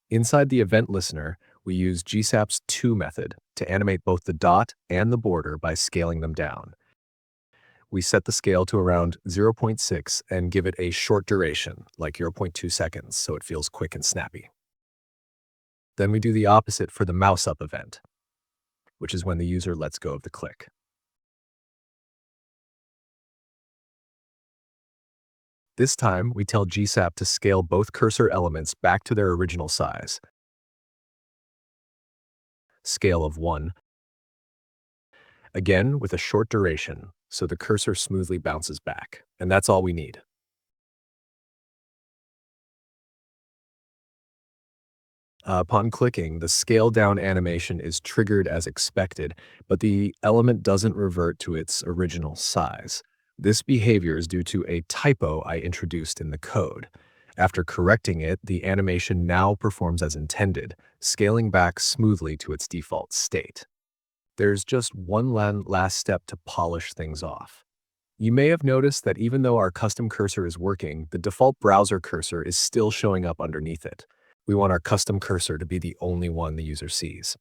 S1: Inside the event listener, we use GSAP's to method to animate both the dot and the border by scaling them down. We set the scale to around 0.6 and give it a short duration, like 0.2 seconds, so it feels quick and snappy. Then we do the opposite for the mouse up event, which is when the user lets go of the click. This time, we tell GSAP to scale both cursor elements back to their original size, scale of 1, again with a short duration, so the cursor smoothly bounces back. And that's all we need. Upon clicking, the scale down animation is triggered as expected, but the element doesn't revert to its original size. This behavior is due to a typo I introduced in the code. After correcting it, the animation now performs as intended, scaling back smoothly to its default state. There's just one last step to polish things off. You may have noticed that even though our custom cursor is working, the default browser cursor is still showing up underneath it. We want our custom cursor to be the only one the user sees.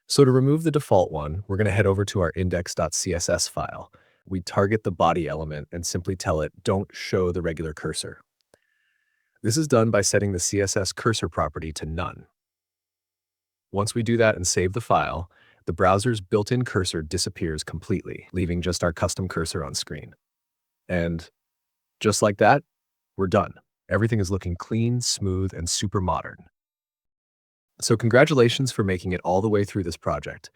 S1: So to remove the default one, we're going to head over to our index.css file. We target the body element and simply tell it, don't show the regular cursor. This is done by setting the CSS cursor property to none. Once we do that and save the file, the browser's built-in cursor disappears completely, leaving just our custom cursor on screen. And just like that, we're done. Everything is looking clean, smooth, and super modern. So congratulations for making it all the way through this project.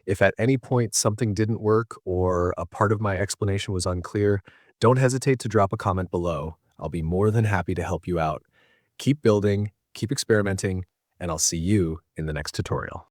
S1: If at any point something didn't work or a part of my explanation was unclear, don't hesitate to drop a comment below. I'll be more than happy to help you out. Keep building, keep experimenting, and I'll see you in the next tutorial.